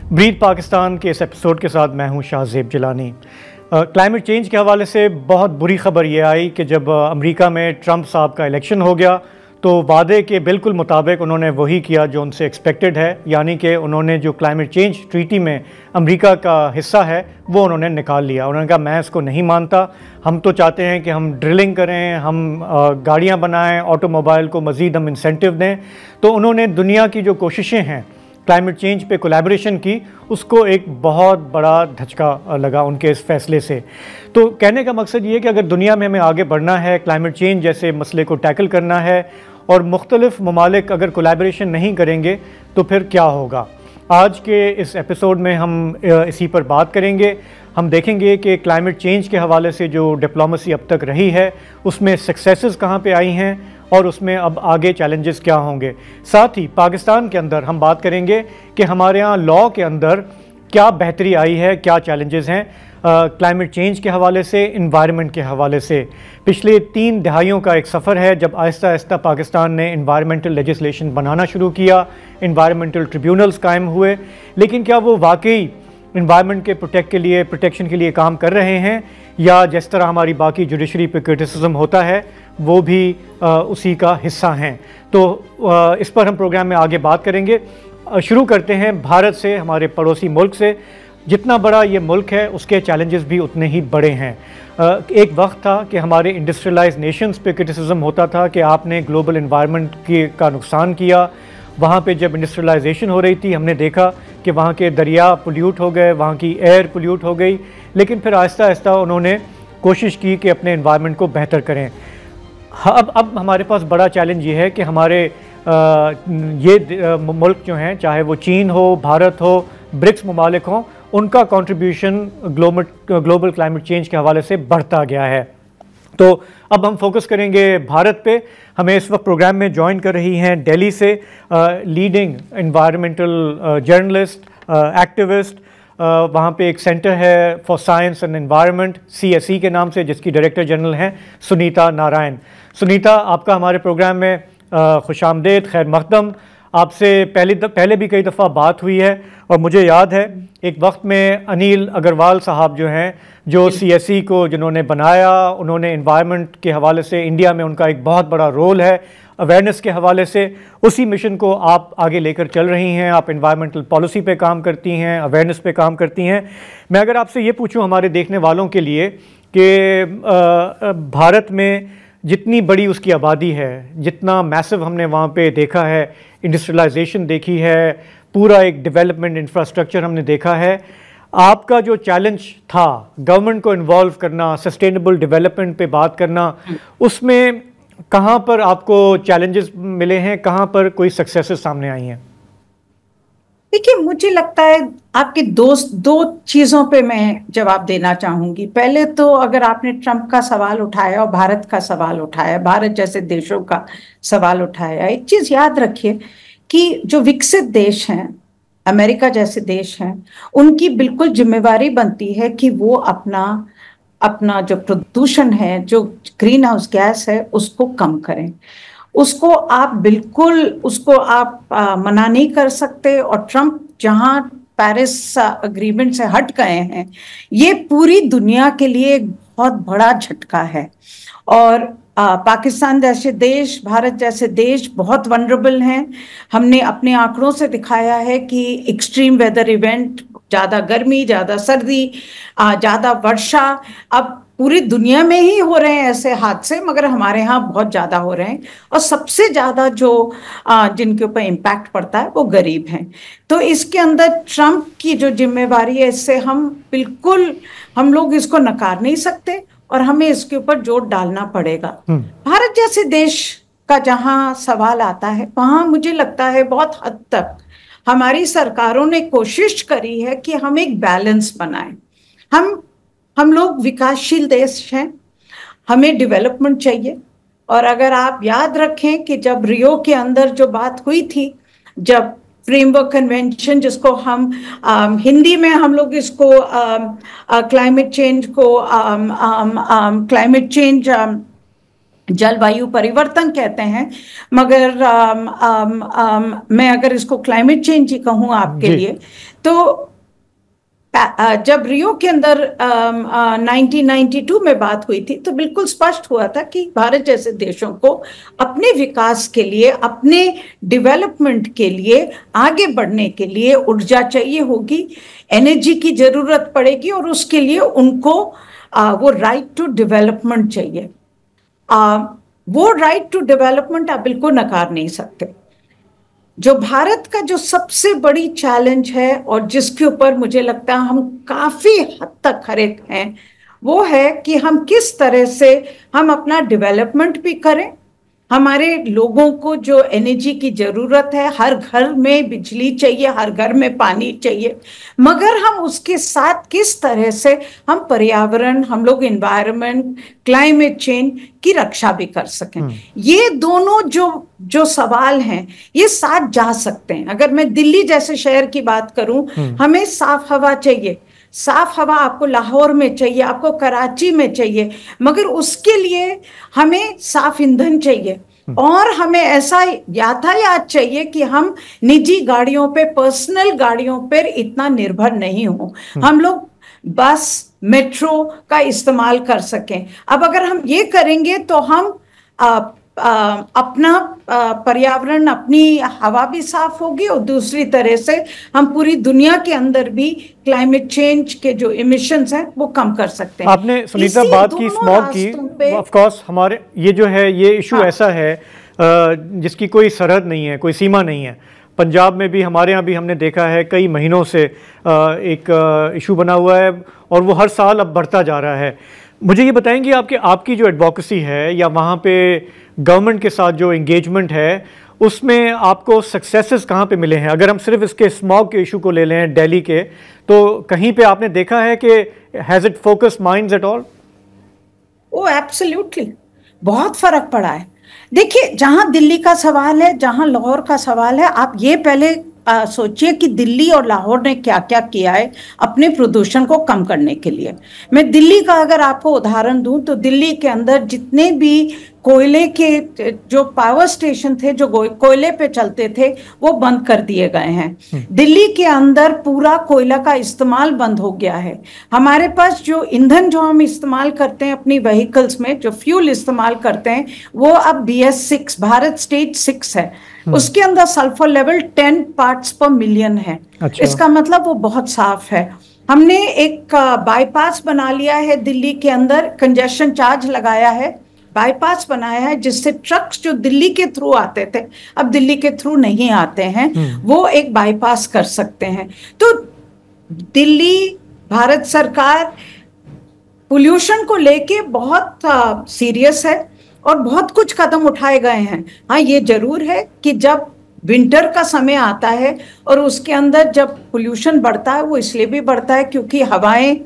Breathe Pakistan के इस episode के साथ मैं हूं शाहज़ेब जिलानी। क्लाइमेट चेंज के हवाले से बहुत बुरी खबर ये आई कि जब अमेरिका में ट्रंप साहब का इलेक्शन हो गया तो वादे के बिल्कुल मुताबिक उन्होंने वही किया जो उनसे एक्सपेक्टेड है, यानी कि उन्होंने जो क्लाइमेट चेंज ट्रीटी में अमेरिका का हिस्सा है वो उन्होंने निकाल लिया। उन्होंने कहा मैं इसको नहीं मानता, हम तो चाहते हैं कि हम ड्रिलिंग करें, हम गाड़ियाँ बनाएँ, ऑटोमोबाइल को मज़ीद हम इंसेंटिव दें। तो उन्होंने दुनिया की जो कोशिशें हैं क्लाइमेट चेंज पे कोलैबोरेशन की, उसको एक बहुत बड़ा धचका लगा उनके इस फैसले से। तो कहने का मकसद ये है कि अगर दुनिया में हमें आगे बढ़ना है, क्लाइमेट चेंज जैसे मसले को टैकल करना है और मुख्तलिफ ममालिक अगर कोलैबोरेशन नहीं करेंगे तो फिर क्या होगा। आज के इस एपिसोड में हम इसी पर बात करेंगे। हम देखेंगे कि क्लाइमेट चेंज के हवाले से जो डिप्लोमेसी अब तक रही है उसमें सक्सेसेस कहाँ पे आई हैं और उसमें अब आगे चैलेंजेस क्या होंगे। साथ ही पाकिस्तान के अंदर हम बात करेंगे कि हमारे यहाँ लॉ के अंदर क्या बेहतरी आई है, क्या चैलेंजेस हैं क्लाइमेट चेंज के हवाले से, इन्वायरमेंट के हवाले से। पिछले 3 दहाइयों का एक सफ़र है जब आहिस्ता आहिस्ता पाकिस्तान ने इन्वायरमेंटल लेजिस्लेशन बनाना शुरू किया, इन्वायरमेंटल ट्रिब्यूनल्स कायम हुए, लेकिन क्या वो वाकई इन्वायरमेंट के प्रोटेक्शन के लिए काम कर रहे हैं, या जिस तरह हमारी बाकी जुडिशरी पे क्रिटिसिज्म होता है वो भी उसी का हिस्सा हैं। तो इस पर हम प्रोग्राम में आगे बात करेंगे। शुरू करते हैं भारत से, हमारे पड़ोसी मुल्क से। जितना बड़ा ये मुल्क है उसके चैलेंजेस भी उतने ही बड़े हैं। एक वक्त था कि हमारे इंडस्ट्रियलाइज्ड नेशंस पे क्रिटिसिज्म होता था कि आपने ग्लोबल इन्वायरमेंट का नुकसान किया। वहाँ पे जब इंडस्ट्रियलाइजेशन हो रही थी हमने देखा कि वहाँ के दरिया पोल्यूट हो गए, वहाँ की एयर पोल्यूट हो गई, लेकिन फिर आहिस्ता आहिस्ता उन्होंने कोशिश की कि अपने इन्वायरमेंट को बेहतर करें। अब हमारे पास बड़ा चैलेंज ये है कि हमारे मुल्क जो हैं, चाहे वो चीन हो, भारत हो, ब्रिक्स ममालिक हों, उनका कंट्रीब्यूशन ग्लोबल क्लाइमेट चेंज के हवाले से बढ़ता गया है। तो अब हम फोकस करेंगे भारत पे। हमें इस वक्त प्रोग्राम में ज्वाइन कर रही हैं दिल्ली से लीडिंग एनवायरमेंटल जर्नलिस्ट, एक्टिविस्ट। वहाँ पे एक सेंटर है for science and environment, CSE के नाम से, जिसकी डायरेक्टर जनरल हैं सुनीता नारायण। सुनीता, आपका हमारे प्रोग्राम में खुशामदेद, खैर मकदम। आपसे पहले भी कई दफ़ा बात हुई है और मुझे याद है एक वक्त में अनिल अग्रवाल साहब जो हैं, जो CSE को जिन्होंने बनाया, उन्होंने एनवायरनमेंट के हवाले से इंडिया में उनका एक बहुत बड़ा रोल है अवेयरनेस के हवाले से। उसी मिशन को आप आगे लेकर चल रही हैं। आप एनवायरमेंटल पॉलिसी पे काम करती हैं, अवेयरनेस पे काम करती हैं। मैं अगर आपसे ये पूछूं हमारे देखने वालों के लिए कि भारत में जितनी बड़ी उसकी आबादी है, जितना मैसिव हमने वहाँ पे देखा है, इंडस्ट्रियलाइजेशन देखी है, पूरा एक डेवलपमेंट इंफ्रास्ट्रक्चर हमने देखा है, आपका जो चैलेंज था गवर्नमेंट को इन्वॉल्व करना, सस्टेनेबल डेवलपमेंट पे बात करना, उसमें कहाँ पर आपको चैलेंजेस मिले हैं, कहाँ पर कोई सक्सेसेस सामने आई हैं? देखिए, मुझे लगता है आपके दो चीजों पे मैं जवाब देना चाहूंगी। पहले तो अगर आपने ट्रंप का सवाल उठाया और भारत का सवाल उठाया, भारत जैसे देशों का सवाल उठाया, एक चीज याद रखिए कि जो विकसित देश हैं, अमेरिका जैसे देश हैं, उनकी बिल्कुल जिम्मेवारी बनती है कि वो अपना जो प्रदूषण है, जो ग्रीन हाउस गैस है, उसको कम करें। उसको आप मना नहीं कर सकते। और ट्रंप जहां पेरिस अग्रीमेंट से हट गए हैं, ये पूरी दुनिया के लिए एक बहुत बड़ा झटका है। और पाकिस्तान जैसे देश, भारत जैसे देश बहुत वनरेबल हैं। हमने अपने आंकड़ों से दिखाया है कि एक्सट्रीम वेदर इवेंट, ज्यादा गर्मी, ज्यादा सर्दी, ज्यादा वर्षा, अब पूरी दुनिया में ही हो रहे हैं ऐसे हादसे, मगर हमारे यहाँ बहुत ज्यादा हो रहे हैं। और सबसे ज्यादा जो जिनके ऊपर इम्पैक्ट पड़ता है वो गरीब हैं। तो इसके अंदर ट्रंप की जो जिम्मेवारी है, इससे हम लोग इसको नकार नहीं सकते और हमें इसके ऊपर जोर डालना पड़ेगा। भारत जैसे देश का जहां सवाल आता है, वहां मुझे लगता है बहुत हद तक हमारी सरकारों ने कोशिश करी है कि हम एक बैलेंस बनाएं। हम लोग विकासशील देश हैं, हमें डेवलपमेंट चाहिए। और अगर आप याद रखें कि जब रियो के अंदर जो बात हुई थी, जब फ्रेमवर्क कन्वेंशन, जिसको हम हिंदी में हम लोग इसको क्लाइमेट चेंज जलवायु परिवर्तन कहते हैं, मगर मैं अगर इसको क्लाइमेट चेंज ही कहूँ आपके लिए, तो जब रियो के अंदर 1992 में बात हुई थी तो बिल्कुल स्पष्ट हुआ था कि भारत जैसे देशों को अपने विकास के लिए, अपने डेवलपमेंट के लिए, आगे बढ़ने के लिए ऊर्जा चाहिए होगी, एनर्जी की जरूरत पड़ेगी, और उसके लिए उनको वो राइट टू डेवलपमेंट चाहिए। वो राइट टू डेवलपमेंट आप बिल्कुल नकार नहीं सकते। जो भारत का जो सबसे बड़ी चैलेंज है और जिसके ऊपर मुझे लगता है हम काफी हद तक खरे हैं, वो है कि हम किस तरह से हम अपना डेवलपमेंट भी करें। हमारे लोगों को जो एनर्जी की जरूरत है, हर घर में बिजली चाहिए, हर घर में पानी चाहिए, मगर हम उसके साथ किस तरह से हम पर्यावरण, हम लोग एनवायरनमेंट, क्लाइमेट चेंज की रक्षा भी कर सकें। ये दोनों जो सवाल हैं ये साथ जा सकते हैं। अगर मैं दिल्ली जैसे शहर की बात करूं, हमें साफ हवा चाहिए। साफ हवा आपको लाहौर में चाहिए, आपको कराची में चाहिए, मगर उसके लिए हमें साफ ईंधन चाहिए और हमें ऐसा यातायात चाहिए कि हम निजी गाड़ियों पे, पर्सनल गाड़ियों पर इतना निर्भर नहीं हो। हम लोग बस, मेट्रो का इस्तेमाल कर सकें। अब अगर हम ये करेंगे तो हम अपना पर्यावरण, अपनी हवा भी साफ होगी और दूसरी तरह से हम पूरी दुनिया के अंदर भी क्लाइमेट चेंज के जो इमिशंस हैं वो कम कर सकते हैं। आपने सुनीता बात की स्मॉग की, ऑफ कोर्स हमारे ये जो है ये इशू ऐसा है जिसकी कोई सरहद नहीं है, कोई सीमा नहीं है। पंजाब में भी, हमारे यहाँ भी हमने देखा है कई महीनों से एक इशू बना हुआ है और वो हर साल अब बढ़ता जा रहा है। मुझे ये बताएंगे आपकी जो एडवोकेसी है या वहाँ पे गवर्नमेंट के साथ जो एंगेजमेंट है उसमें आपको सक्सेसेस कहाँ पे मिले हैं? अगर हम सिर्फ इसके स्मॉग के इशू को ले लें दिल्ली के, तो कहीं पे आपने देखा है कि has it focus minds at all? Oh absolutely, बहुत फर्क पड़ा है। देखिए, जहां दिल्ली का सवाल है, जहां लाहौर का सवाल है, आप ये पहले सोचिए कि दिल्ली और लाहौर ने क्या क्या किया है अपने प्रदूषण को कम करने के लिए। मैं दिल्ली का अगर आपको उदाहरण दूं तो दिल्ली के अंदर जितने भी कोयले के जो पावर स्टेशन थे जो कोयले पे चलते थे वो बंद कर दिए गए हैं। दिल्ली के अंदर पूरा कोयला का इस्तेमाल बंद हो गया है। हमारे पास जो ईंधन जो हम इस्तेमाल करते हैं अपनी व्हीकल्स में, जो फ्यूल इस्तेमाल करते हैं, वो अब BS6 भारत स्टेज 6 है। उसके अंदर सल्फर लेवल 10 पार्ट्स पर मिलियन है। अच्छा। इसका मतलब वो बहुत साफ है। हमने एक बाईपास बना लिया है दिल्ली के अंदर, कंजेशन चार्ज लगाया है, बाईपास बनाया है जिससे ट्रक्स जो दिल्ली के थ्रू आते थे अब दिल्ली के थ्रू नहीं आते हैं, वो एक बाईपास कर सकते हैं। तो दिल्ली, भारत सरकार पोल्यूशन को लेके बहुत सीरियस है और बहुत कुछ कदम उठाए गए हैं। हाँ, ये जरूर है कि जब विंटर का समय आता है और उसके अंदर जब पोल्यूशन बढ़ता है, वो इसलिए भी बढ़ता है क्योंकि हवाएं,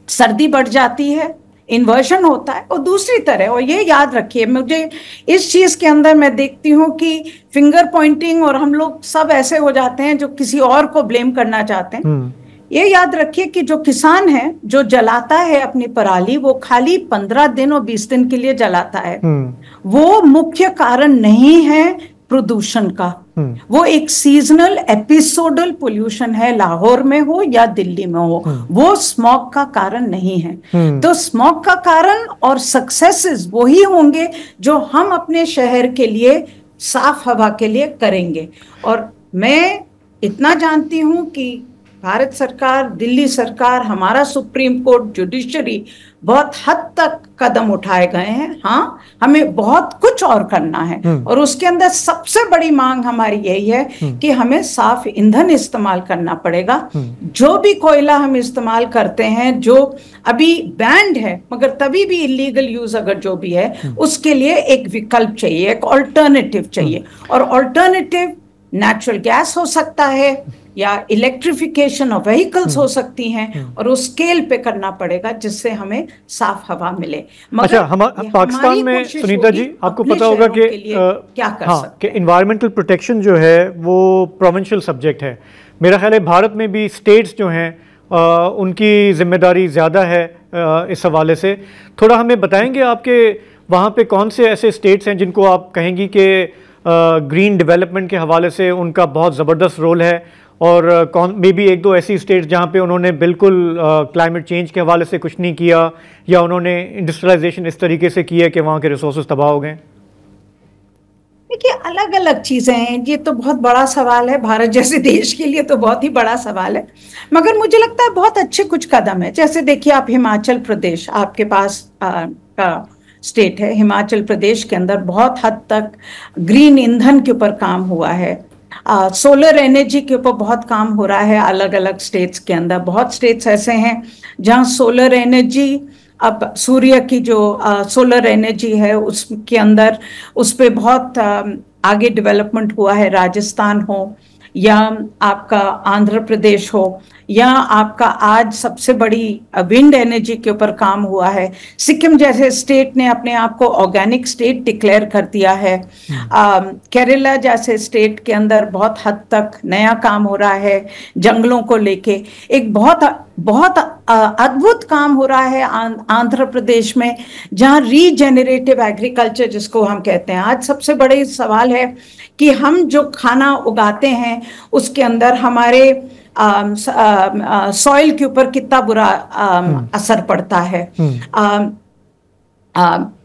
सर्दी बढ़ जाती है, इन्वर्शन होता है। और दूसरी तरह, और ये याद रखिए, मुझे इस चीज के अंदर मैं देखती हूँ कि फिंगर पॉइंटिंग और हम लोग सब ऐसे हो जाते हैं जो किसी और को ब्लेम करना चाहते हैं। ये याद रखिए कि जो किसान है, जो जलाता है अपनी पराली, वो खाली 15 दिन और 20 दिन के लिए जलाता है। वो मुख्य कारण नहीं है प्रदूषण का, वो एक सीजनल एपिसोडल पोल्यूशन है, लाहौर में हो या दिल्ली में हो, वो स्मॉग का कारण नहीं है। तो स्मॉग का कारण और सक्सेसेस वही होंगे जो हम अपने शहर के लिए, साफ हवा के लिए करेंगे। और मैं इतना जानती हूं कि भारत सरकार, दिल्ली सरकार, हमारा सुप्रीम कोर्ट, जुडिशरी, बहुत हद तक कदम उठाए गए हैं। हाँ, हमें बहुत कुछ और करना है और उसके अंदर सबसे बड़ी मांग हमारी यही है कि हमें साफ ईंधन इस्तेमाल करना पड़ेगा। जो भी कोयला हम इस्तेमाल करते हैं जो अभी बैंड है, मगर तभी भी इलीगल यूज अगर जो भी है, उसके लिए एक विकल्प चाहिए, एक ऑल्टरनेटिव चाहिए। और ऑल्टरनेटिव नेचुरल गैस हो सकता है या इलेक्ट्रिफिकेशन ऑफ व्हीकल्स हो सकती हैं, और उस स्केल पे करना पड़ेगा जिससे हमें साफ हवा मिले। अच्छा, पाकिस्तान में सुनीता जी आपको पता होगा कि क्या कर सकते हैं। एनवायरमेंटल प्रोटेक्शन जो है वो प्रोविंशियल सब्जेक्ट है। मेरा ख्याल है भारत में भी स्टेट्स जो हैं उनकी जिम्मेदारी ज़्यादा है इस हवाले से। थोड़ा हमें बताएंगे आपके वहाँ पे कौन से ऐसे स्टेट्स हैं जिनको आप कहेंगी कि ग्रीन डेवलपमेंट के हवाले से उनका बहुत ज़बरदस्त रोल है, और कौन मे बी एक दो ऐसी स्टेट्स जहाँ पे उन्होंने बिल्कुल क्लाइमेट चेंज के हवाले से कुछ नहीं किया, या उन्होंने इंडस्ट्रियलाइजेशन इस तरीके से की है कि वहाँ के रिसोर्सेज तबाह हो गए? देखिए, अलग अलग चीजें हैं, ये तो बहुत बड़ा सवाल है, भारत जैसे देश के लिए तो बहुत ही बड़ा सवाल है, मगर मुझे लगता है बहुत अच्छे कुछ कदम है। जैसे देखिए, आप हिमाचल प्रदेश, आपके पास का स्टेट है, हिमाचल प्रदेश के अंदर बहुत हद तक ग्रीन ईंधन के ऊपर काम हुआ है, सोलर एनर्जी के ऊपर बहुत काम हो रहा है अलग अलग स्टेट्स के अंदर। बहुत स्टेट्स ऐसे हैं जहां सोलर एनर्जी, अब सूर्य की जो सोलर एनर्जी है उसके अंदर उस पे बहुत आगे डेवलपमेंट हुआ है। राजस्थान हो या आपका आंध्र प्रदेश हो, या आपका आज सबसे बड़ी विंड एनर्जी के ऊपर काम हुआ है। सिक्किम जैसे स्टेट ने अपने आप को ऑर्गेनिक स्टेट डिक्लेयर कर दिया है। केरला जैसे स्टेट के अंदर बहुत हद तक नया काम हो रहा है जंगलों को लेके। एक बहुत बहुत अद्भुत काम हो रहा है आंध्र प्रदेश में, जहां रीजेनरेटिव एग्रीकल्चर जिसको हम कहते हैं। आज सबसे बड़े सवाल है कि हम जो खाना उगाते हैं उसके अंदर हमारे सॉइल के ऊपर कितना बुरा असर पड़ता है।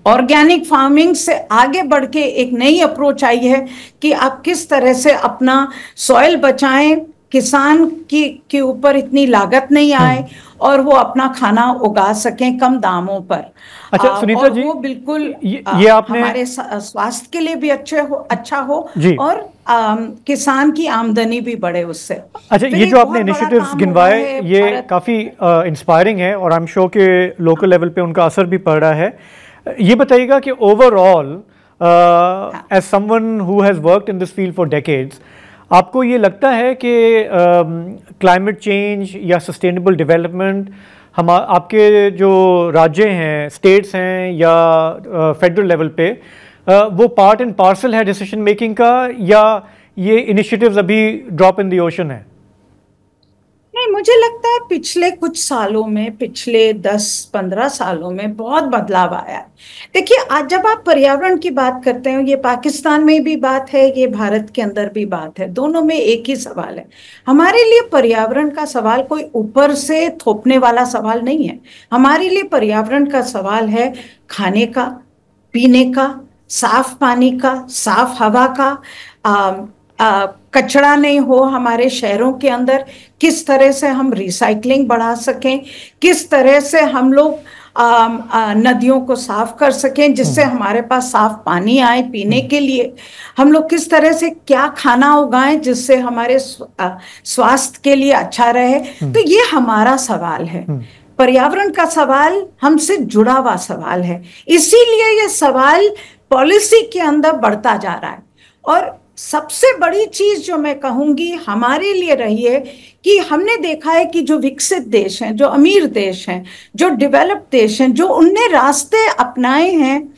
ऑर्गेनिक फार्मिंग से आगे बढ़ के एक नई अप्रोच आई है कि आप किस तरह से अपना सॉइल बचाएं, किसान के ऊपर इतनी लागत नहीं आए और वो अपना खाना उगा सकें कम दामों पर। अच्छा सुनीता जी, वो बिल्कुल ये आपने हमारे स्वास्थ्य के लिए भी अच्छा हो और किसान की आमदनी भी बढ़े उससे। अच्छा, तो ये जो आपने इनिशिएटिव्स गिनवाए ये काफ़ी इंस्पायरिंग है और आई एम श्योर कि लोकल लेवल पे उनका असर भी पड़ रहा है। ये बताइएगा कि overall as someone who has worked in this field for decades, आपको ये लगता है कि क्लाइमेट चेंज या सस्टेनेबल डेवलपमेंट हम आपके जो राज्य हैं, स्टेट्स हैं या फेडरल लेवल पे, वो पार्ट एंड पार्सल है डिसीजन मेकिंग का, या ये इनिशिएटिव्स अभी ड्रॉप इन द ओशन है? नहीं, मुझे लगता है पिछले कुछ सालों में, पिछले 10-15 सालों में बहुत बदलाव आया है। देखिए, आज जब आप पर्यावरण की बात करते हैं, ये पाकिस्तान में भी बात है, ये भारत के अंदर भी बात है, दोनों में एक ही सवाल है। हमारे लिए पर्यावरण का सवाल कोई ऊपर से थोपने वाला सवाल नहीं है। हमारे लिए पर्यावरण का सवाल है खाने का, पीने का, साफ पानी का, साफ हवा का, कचरा नहीं हो हमारे शहरों के अंदर, किस तरह से हम रिसाइकलिंग बढ़ा सकें, किस तरह से हम लोग नदियों को साफ कर सकें जिससे हमारे पास साफ पानी आए पीने के लिए, हम लोग किस तरह से क्या खाना उगाएं जिससे हमारे स्वास्थ्य के लिए अच्छा रहे। तो ये हमारा सवाल है। पर्यावरण का सवाल हमसे जुड़ा हुआ सवाल है, इसीलिए ये सवाल पॉलिसी के अंदर बढ़ता जा रहा है। और सबसे बड़ी चीज जो मैं कहूंगी हमारे लिए रही है कि हमने देखा है कि जो विकसित देश हैं, जो अमीर देश हैं, जो डेवलप्ड देश हैं, जो उनने रास्ते अपनाए हैं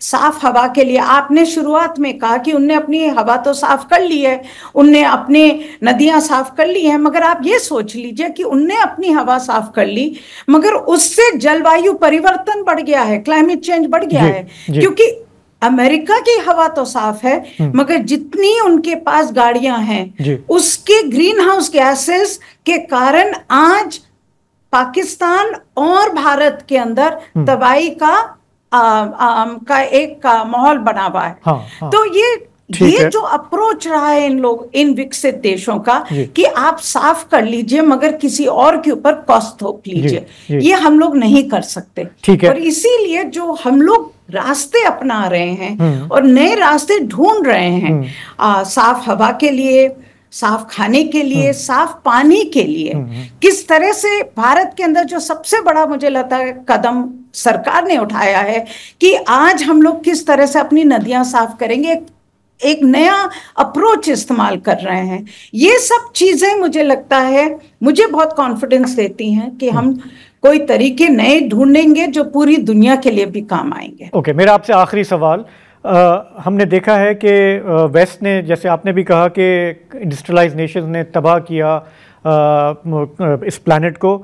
साफ हवा के लिए। आपने शुरुआत में कहा कि उनने अपनी हवा तो साफ कर ली है, उनने अपने नदियां साफ कर ली हैं, मगर आप ये सोच लीजिए कि उनने अपनी हवा साफ कर ली मगर उससे जलवायु परिवर्तन बढ़ गया है, क्लाइमेट चेंज बढ़ गया है। क्योंकि अमेरिका की हवा तो साफ है मगर जितनी उनके पास गाड़ियां हैं उसके ग्रीन हाउस गैसेस के कारण आज पाकिस्तान और भारत के अंदर तबाही का एक माहौल बना हुआ है। तो ये जो अप्रोच रहा है इन विकसित देशों का कि आप साफ कर लीजिए मगर किसी और के ऊपर कॉस्ट थोप लीजिए, ये हम लोग नहीं कर सकते। और इसीलिए जो हम लोग रास्ते अपना रहे हैं और नए रास्ते ढूंढ रहे हैं साफ हवा के लिए, साफ खाने के लिए, साफ पानी के लिए, किस तरह से भारत के अंदर जो सबसे बड़ा मुझे लगता है कदम सरकार ने उठाया है कि आज हम लोग किस तरह से अपनी नदियां साफ करेंगे, एक नया अप्रोच इस्तेमाल कर रहे हैं। ये सब चीजें मुझे लगता है मुझे बहुत कॉन्फिडेंस देती हैं कि हम कोई तरीके नए ढूंढेंगे जो पूरी दुनिया के लिए भी काम आएंगे। ओके, मेरा आपसे आखिरी सवाल, हमने देखा है कि वेस्ट ने, जैसे आपने भी कहा कि इंडस्ट्रियलाइज नेशंस ने तबाह किया इस प्लानट को,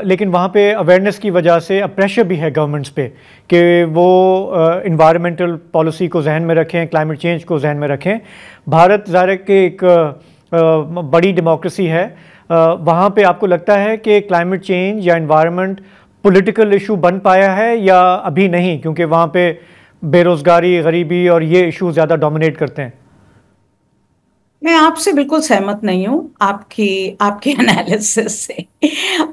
लेकिन वहाँ पे अवेयरनेस की वजह से अब प्रेशर भी है गवर्नमेंट्स पे कि वो इन्वायरमेंटल पॉलिसी को जहन में रखें, क्लाइमेट चेंज को जहन में रखें। भारत ज़ाहिर के एक बड़ी डेमोक्रेसी है, वहाँ पे आपको लगता है कि क्लाइमेट चेंज या इन्वायरमेंट पॉलिटिकल इशू बन पाया है या अभी नहीं, क्योंकि वहाँ पे बेरोज़गारी, गरीबी और ये इशू ज़्यादा डोमिनेट करते हैं? मैं आपसे बिल्कुल सहमत नहीं हूँ आपके एनालिसिस से।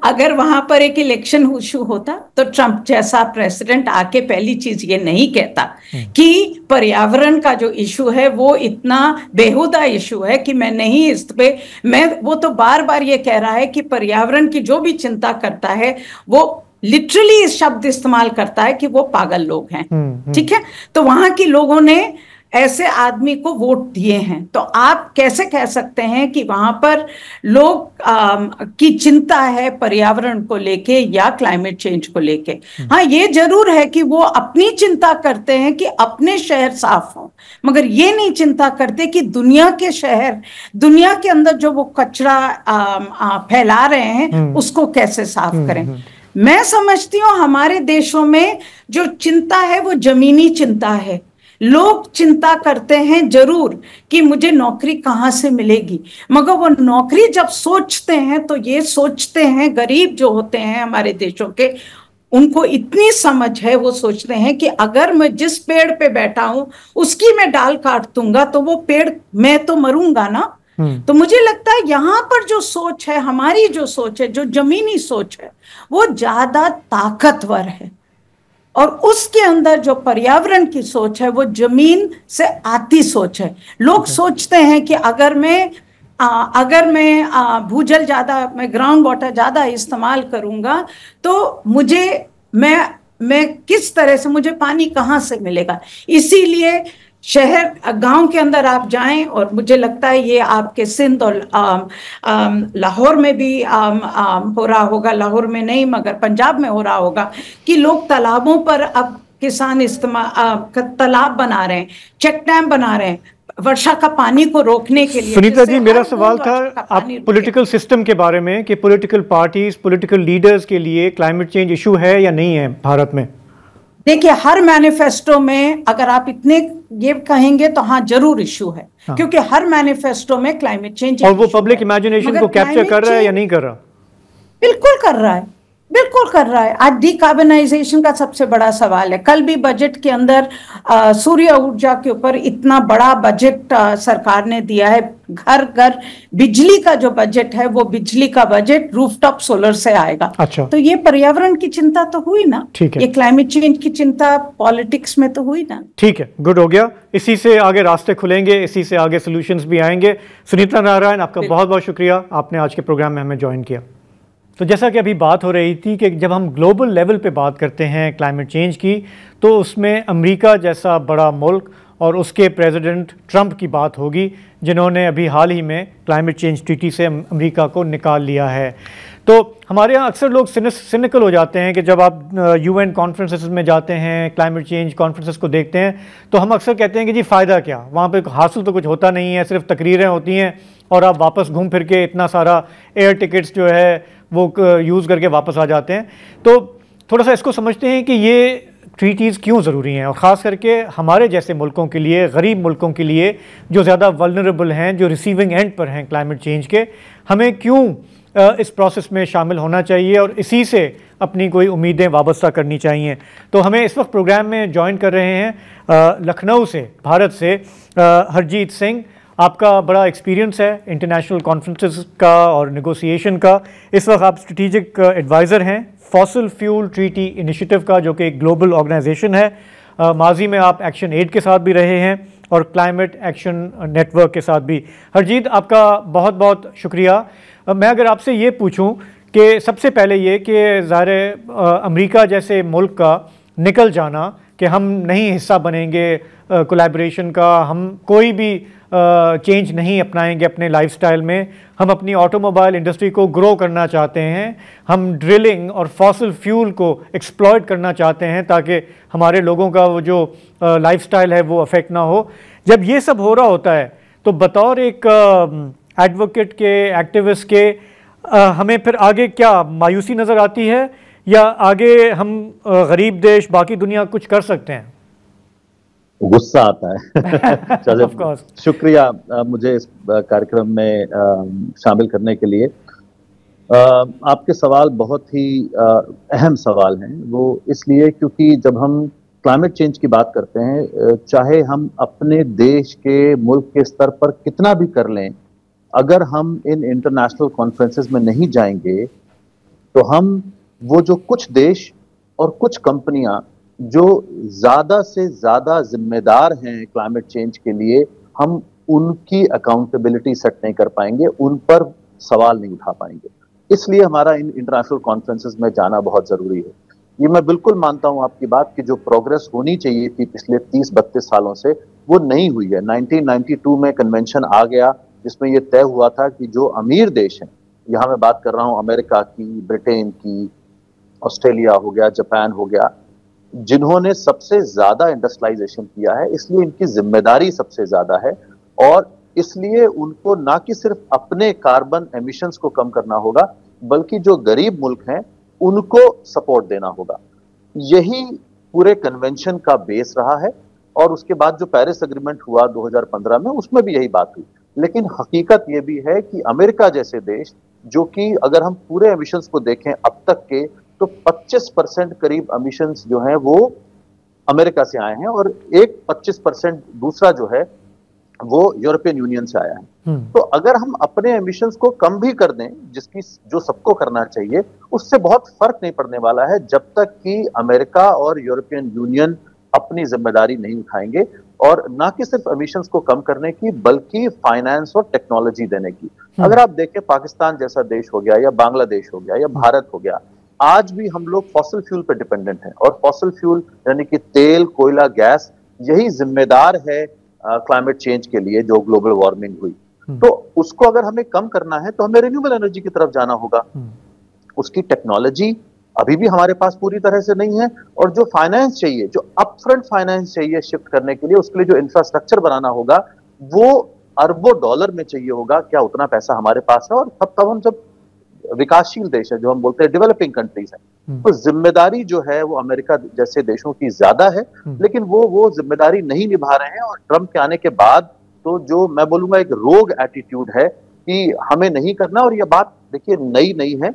अगर वहां पर एक इलेक्शन इशू होता तो ट्रंप जैसा प्रेसिडेंट आके पहली चीज ये नहीं कहता कि पर्यावरण का जो इशू है वो इतना बेहुदा इशू है कि मैं नहीं इस पे वो तो बार बार ये कह रहा है कि पर्यावरण की जो भी चिंता करता है वो लिटरली इस शब्द इस्तेमाल करता है कि वो पागल लोग हैं। ठीक है, तो वहां के लोगों ने ऐसे आदमी को वोट दिए हैं, तो आप कैसे कह सकते हैं कि वहां पर लोग की चिंता है पर्यावरण को लेके या क्लाइमेट चेंज को लेके? हाँ, ये जरूर है कि वो अपनी चिंता करते हैं कि अपने शहर साफ हों, मगर ये नहीं चिंता करते कि दुनिया के शहर, दुनिया के अंदर जो वो कचरा फैला रहे हैं उसको कैसे साफ करें। मैं समझती हूँ हमारे देशों में जो चिंता है वो जमीनी चिंता है। लोग चिंता करते हैं जरूर कि मुझे नौकरी कहाँ से मिलेगी, मगर वो नौकरी जब सोचते हैं तो ये सोचते हैं, गरीब जो होते हैं हमारे देशों के, उनको इतनी समझ है, वो सोचते हैं कि अगर मैं जिस पेड़ पे बैठा हूं उसकी मैं डाल काट दूंगा तो वो पेड़, मैं तो मरूंगा ना। तो मुझे लगता है यहाँ पर जो सोच है, हमारी जो सोच है, जो जमीनी सोच है, वो ज्यादा ताकतवर है, और उसके अंदर जो पर्यावरण की सोच है वो जमीन से आती सोच है। लोग सोचते हैं कि अगर मैं भूजल ज्यादा, मैं ग्राउंड वाटर ज्यादा इस्तेमाल करूंगा तो मैं किस तरह से, मुझे पानी कहाँ से मिलेगा। इसीलिए शहर गांव के अंदर आप जाएं, और मुझे लगता है ये आपके सिंध और लाहौर में भी हो रहा होगा, लाहौर में नहीं मगर पंजाब में हो रहा होगा, कि लोग तालाबों पर अब किसान तालाब बना रहे हैं, चेक डैम बना रहे हैं वर्षा का पानी को रोकने के लिए। सुनीता जी, मेरा सवाल था आप पॉलिटिकल सिस्टम के बारे में कि पॉलिटिकल पार्टीज, पॉलिटिकल लीडर्स के लिए क्लाइमेट चेंज इशू है या नहीं है भारत में? देखिए, हर मैनिफेस्टो में अगर आप इतने ये कहेंगे तो हाँ जरूर इशू है। हाँ। क्योंकि हर मैनिफेस्टो में क्लाइमेट चेंज, और वो पब्लिक इमेजिनेशन को कैप्चर कर रहा है या नहीं कर रहा? बिल्कुल कर रहा है, बिल्कुल कर रहा है। आज डिकार्बनाइजेशन का सबसे बड़ा सवाल है। कल भी बजट के अंदर सूर्य ऊर्जा के ऊपर इतना बड़ा बजट सरकार ने दिया है। घर घर बिजली का जो बजट है वो बिजली का बजट रूफटॉप सोलर से आएगा। अच्छा, तो ये पर्यावरण की चिंता तो हुई ना, ठीक है। ये क्लाइमेट चेंज की चिंता पॉलिटिक्स में तो हुई ना। ठीक है, गुड हो गया। इसी से आगे रास्ते खुलेंगे, इसी से आगे सॉल्यूशंस भी आएंगे। सुनीता नारायण, आपका बहुत बहुत शुक्रिया, आपने आज के प्रोग्राम में हमें ज्वाइन किया। तो जैसा कि अभी बात हो रही थी कि जब हम ग्लोबल लेवल पे बात करते हैं क्लाइमेट चेंज की, तो उसमें अमेरिका जैसा बड़ा मुल्क और उसके प्रेसिडेंट ट्रंप की बात होगी, जिन्होंने अभी हाल ही में क्लाइमेट चेंज ट्रीटी से अमेरिका को निकाल लिया है। तो हमारे यहाँ अक्सर लोग सिनिकल हो जाते हैं कि जब आप UN कॉन्फ्रेंसेस में जाते हैं, क्लाइमेट चेंज कॉन्फ्रेंसेस को देखते हैं, तो हम अक्सर कहते हैं कि जी फ़ायदा क्या, वहाँ पे हासिल तो कुछ होता नहीं है, सिर्फ तकरीरें होती हैं और आप वापस घूम फिर के इतना सारा एयर टिकट्स जो है वो यूज़ करके वापस आ जाते हैं। तो थोड़ा सा इसको समझते हैं कि ये ट्रीटीज़ क्यों ज़रूरी हैं, और ख़ास करके हमारे जैसे मुल्कों के लिए, गरीब मुल्कों के लिए जो ज़्यादा वल्नरेबल हैं, जो रिसीविंग एंड पर हैं क्लाइमेट चेंज के, हमें क्यों इस प्रोसेस में शामिल होना चाहिए और इसी से अपनी कोई उम्मीदें वाबस्ता करनी चाहिए। तो हमें इस वक्त प्रोग्राम में ज्वाइन कर रहे हैं लखनऊ से, भारत से, हरजीत सिंह। आपका बड़ा एक्सपीरियंस है इंटरनेशनल कॉन्फ्रेंसेस का और नेगोशिएशन का। इस वक्त आप स्ट्रेटेजिक एडवाइज़र हैं फॉसिल फ्यूल ट्रीटी इनिशिएटिव का, जो कि एक ग्लोबल ऑर्गेनाइजेशन है। माजी में आप एक्शन एड के साथ भी रहे हैं और क्लाइमेट एक्शन नेटवर्क के साथ भी। हरजीत, आपका बहुत बहुत शुक्रिया। मैं अगर आपसे ये पूछूं कि सबसे पहले ये कि ज़ाहिर अमेरिका जैसे मुल्क का निकल जाना कि हम नहीं हिस्सा बनेंगे कोलैबोरेशन का, हम कोई भी चेंज नहीं अपनाएंगे अपने लाइफस्टाइल में, हम अपनी ऑटोमोबाइल इंडस्ट्री को ग्रो करना चाहते हैं, हम ड्रिलिंग और फॉसिल फ्यूल को एक्सप्लॉयट करना चाहते हैं ताकि हमारे लोगों का वो जो लाइफस्टाइल है वो अफेक्ट ना हो। जब ये सब हो रहा होता है तो बतौर एक एडवोकेट के, एक्टिविस्ट के, हमें फिर आगे क्या मायूसी नज़र आती है, या आगे हम गरीब देश बाकी दुनिया कुछ कर सकते हैं? गुस्सा आता है। Of course. शुक्रिया मुझे इस कार्यक्रम में शामिल करने के लिए। आपके सवाल बहुत ही अहम सवाल हैं। वो इसलिए क्योंकि जब हम क्लाइमेट चेंज की बात करते हैं, चाहे हम अपने देश के मुल्क के स्तर पर कितना भी कर लें, अगर हम इन इंटरनेशनल कॉन्फ्रेंसेस में नहीं जाएंगे तो हम वो जो कुछ देश और कुछ कंपनियां जो ज्यादा से ज्यादा जिम्मेदार हैं क्लाइमेट चेंज के लिए, हम उनकी अकाउंटेबिलिटी सेट नहीं कर पाएंगे, उन पर सवाल नहीं उठा पाएंगे। इसलिए हमारा इन इंटरनेशनल कॉन्फ्रेंसेस में जाना बहुत जरूरी है। ये मैं बिल्कुल मानता हूं आपकी बात कि जो प्रोग्रेस होनी चाहिए थी पिछले 30-32 सालों से, वो नहीं हुई है। 1992 में कन्वेंशन आ गया जिसमें यह तय हुआ था कि जो अमीर देश हैं, यहां मैं बात कर रहा हूं अमेरिका की, ब्रिटेन की, ऑस्ट्रेलिया हो गया, जापान हो गया, जिन्होंने सबसे ज्यादा इंडस्ट्रियलाइजेशन किया है, इसलिए इनकी जिम्मेदारी सबसे ज्यादा है और इसलिए उनको ना कि सिर्फ अपने कार्बन एमिशंस को कम करना होगा, बल्कि जो गरीब मुल्क हैं उनको सपोर्ट देना होगा। यही पूरे कन्वेंशन का बेस रहा है और उसके बाद जो पेरिस एग्रीमेंट हुआ 2015 में, उसमें भी यही बात हुई। लेकिन हकीकत यह भी है कि अमेरिका जैसे देश, जो कि अगर हम पूरे एमिशंस को देखें अब तक के, तो 25% करीब एमिशंस जो हैं वो अमेरिका से आए हैं और एक 25% दूसरा जो है वो यूरोपियन यूनियन से आया है। तो अगर हम अपने एमिशंस को कम भी कर दें, जिसकी जो सबको करना चाहिए, उससे बहुत फर्क नहीं पड़ने वाला है जब तक कि अमेरिका और यूरोपियन यूनियन अपनी जिम्मेदारी नहीं उठाएंगे, और ना कि सिर्फ एमिशंस को कम करने की, बल्कि फाइनेंस और टेक्नोलॉजी देने की। अगर आप देखें पाकिस्तान जैसा देश हो गया, या बांग्लादेश हो गया, या भारत हो गया, आज भी हम लोग फॉसिल फ्यूल पर डिपेंडेंट हैं और फॉसिल फ्यूल यानी कि तेल, कोयला, गैस, यही जिम्मेदार है क्लाइमेट चेंज के लिए जो ग्लोबल वार्मिंग हुई। तो उसको अगर हमें कम करना है तो हमें रिन्यूएबल एनर्जी की तरफ जाना होगा। उसकी टेक्नोलॉजी अभी भी हमारे पास पूरी तरह से नहीं है, और जो फाइनेंस चाहिए, जो अपफ्रंट फाइनेंस चाहिए शिफ्ट करने के लिए, उसके लिए जो इंफ्रास्ट्रक्चर बनाना होगा वो अरबों डॉलर में चाहिए होगा। क्या उतना पैसा हमारे पास है? और तब हम जब विकासशील देश है, जो हम बोलते हैं डेवलपिंग कंट्रीज है, तो जिम्मेदारी जो है वो अमेरिका जैसे देशों की ज्यादा है, लेकिन वो जिम्मेदारी नहीं निभा रहे हैं। और ट्रंप के आने के बाद तो जो मैं बोलूंगा एक रोग एटीट्यूड है कि हमें नहीं करना। और ये बात देखिए नई नहीं है,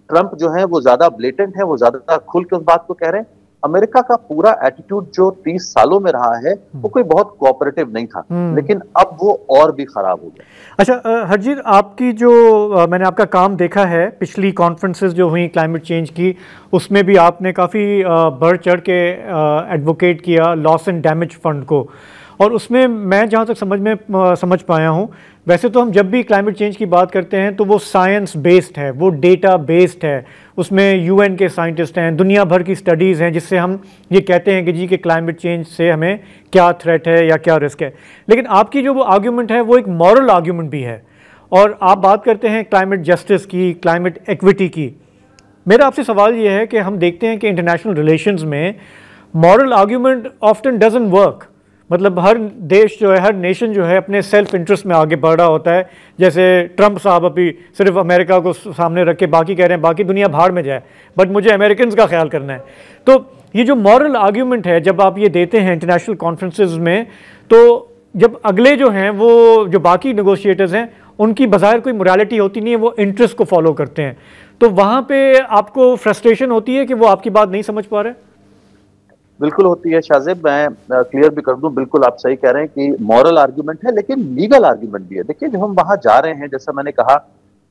ट्रंप जो है वो ज्यादा ब्लेटेंट है, वो ज्यादा खुल के उस बात को कह रहे हैं। अमेरिका का पूरा एटीट्यूड जो 30 सालों में रहा है वो कोई बहुत कोऑपरेटिव नहीं था, लेकिन अब वो और भी खराब हो गया। अच्छा हरजीत, आपकी जो मैंने आपका काम देखा है, पिछली कॉन्फ्रेंसेस जो हुई क्लाइमेट चेंज की, उसमें भी आपने काफ़ी बढ़ चढ़ के एडवोकेट किया लॉस एंड डैमेज फंड को, और उसमें मैं जहाँ तक समझ पाया हूँ, वैसे तो हम जब भी क्लाइमेट चेंज की बात करते हैं तो वो साइंस बेस्ड है, वो डेटा बेस्ड है, उसमें यूएन के साइंटिस्ट हैं, दुनिया भर की स्टडीज़ हैं, जिससे हम ये कहते हैं कि जी कि क्लाइमेट चेंज से हमें क्या थ्रेट है या क्या रिस्क है। लेकिन आपकी जो वो आर्ग्यूमेंट है वो एक मॉरल आर्ग्यूमेंट भी है, और आप बात करते हैं क्लाइमेट जस्टिस की, क्लाइमेट इक्विटी की। मेरा आपसे सवाल ये है कि हम देखते हैं कि इंटरनेशनल रिलेशंस में moral argument often doesn't work. मतलब हर देश जो है, हर नेशन जो है अपने सेल्फ इंटरेस्ट में आगे बढ़ रहा होता है। जैसे ट्रंप साहब अभी सिर्फ अमेरिका को सामने रख के बाकी कह रहे हैं बाकी दुनिया भाड़ में जाए, बट मुझे अमेरिकन का ख्याल करना है। तो ये जो मॉरल आर्ग्यूमेंट है जब आप ये देते हैं इंटरनेशनल कॉन्फ्रेंसेस में, तो जब अगले जो हैं वो जो बाकी नेगोशिएटर्स हैं उनकी बज़ाहिर कोई मोरालिटी होती नहीं है, वो इंटरेस्ट को फॉलो करते हैं, तो वहाँ पर आपको फ्रस्ट्रेशन होती है कि वो आपकी बात नहीं समझ पा रहे? बिल्कुल होती है शाहजेब, मैं क्लियर भी कर दूं, बिल्कुल आप सही कह रहे हैं कि मॉरल आर्ग्यूमेंट है, लेकिन लीगल आर्ग्यूमेंट भी है। देखिए जब हम वहां जा रहे हैं, जैसा मैंने कहा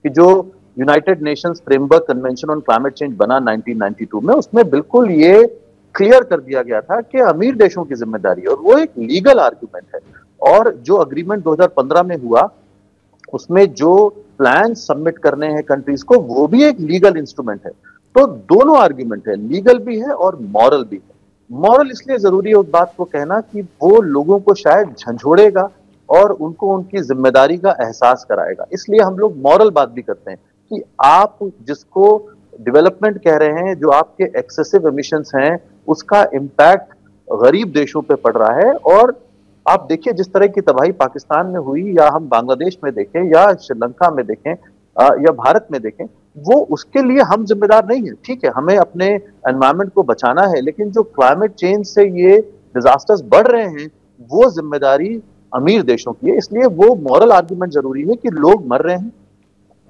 कि जो United Nations framework convention on climate change बना 1992 में, उसमें बिल्कुल ये क्लियर कर दिया गया था कि अमीर देशों की जिम्मेदारी है, और वो एक लीगल आर्ग्यूमेंट है। और जो अग्रीमेंट 2015 में हुआ, उसमें जो प्लान सबमिट करने हैं कंट्रीज को, वो भी एक लीगल इंस्ट्रूमेंट है। तो दोनों आर्ग्यूमेंट है, लीगल भी है और मॉरल भी है। मॉरल इसलिए जरूरी है उस बात को कहना कि वो लोगों को शायद झंझोड़ेगा और उनको उनकी जिम्मेदारी का एहसास कराएगा। इसलिए हम लोग मॉरल बात भी करते हैं कि आप जिसको डेवलपमेंट कह रहे हैं, जो आपके एक्सेसिव एमिशंस हैं, उसका इम्पैक्ट गरीब देशों पे पड़ रहा है। और आप देखिए जिस तरह की तबाही पाकिस्तान में हुई, या हम बांग्लादेश में देखें या श्रीलंका में देखें, या भारत में देखें, वो उसके लिए हम जिम्मेदार नहीं है। ठीक है, हमें अपने एनवायरमेंट को बचाना है, लेकिन जो क्लाइमेट चेंज से ये डिजास्टर्स बढ़ रहे हैं वो जिम्मेदारी अमीर देशों की है। इसलिए वो मॉरल आर्गुमेंट जरूरी है कि लोग मर रहे हैं,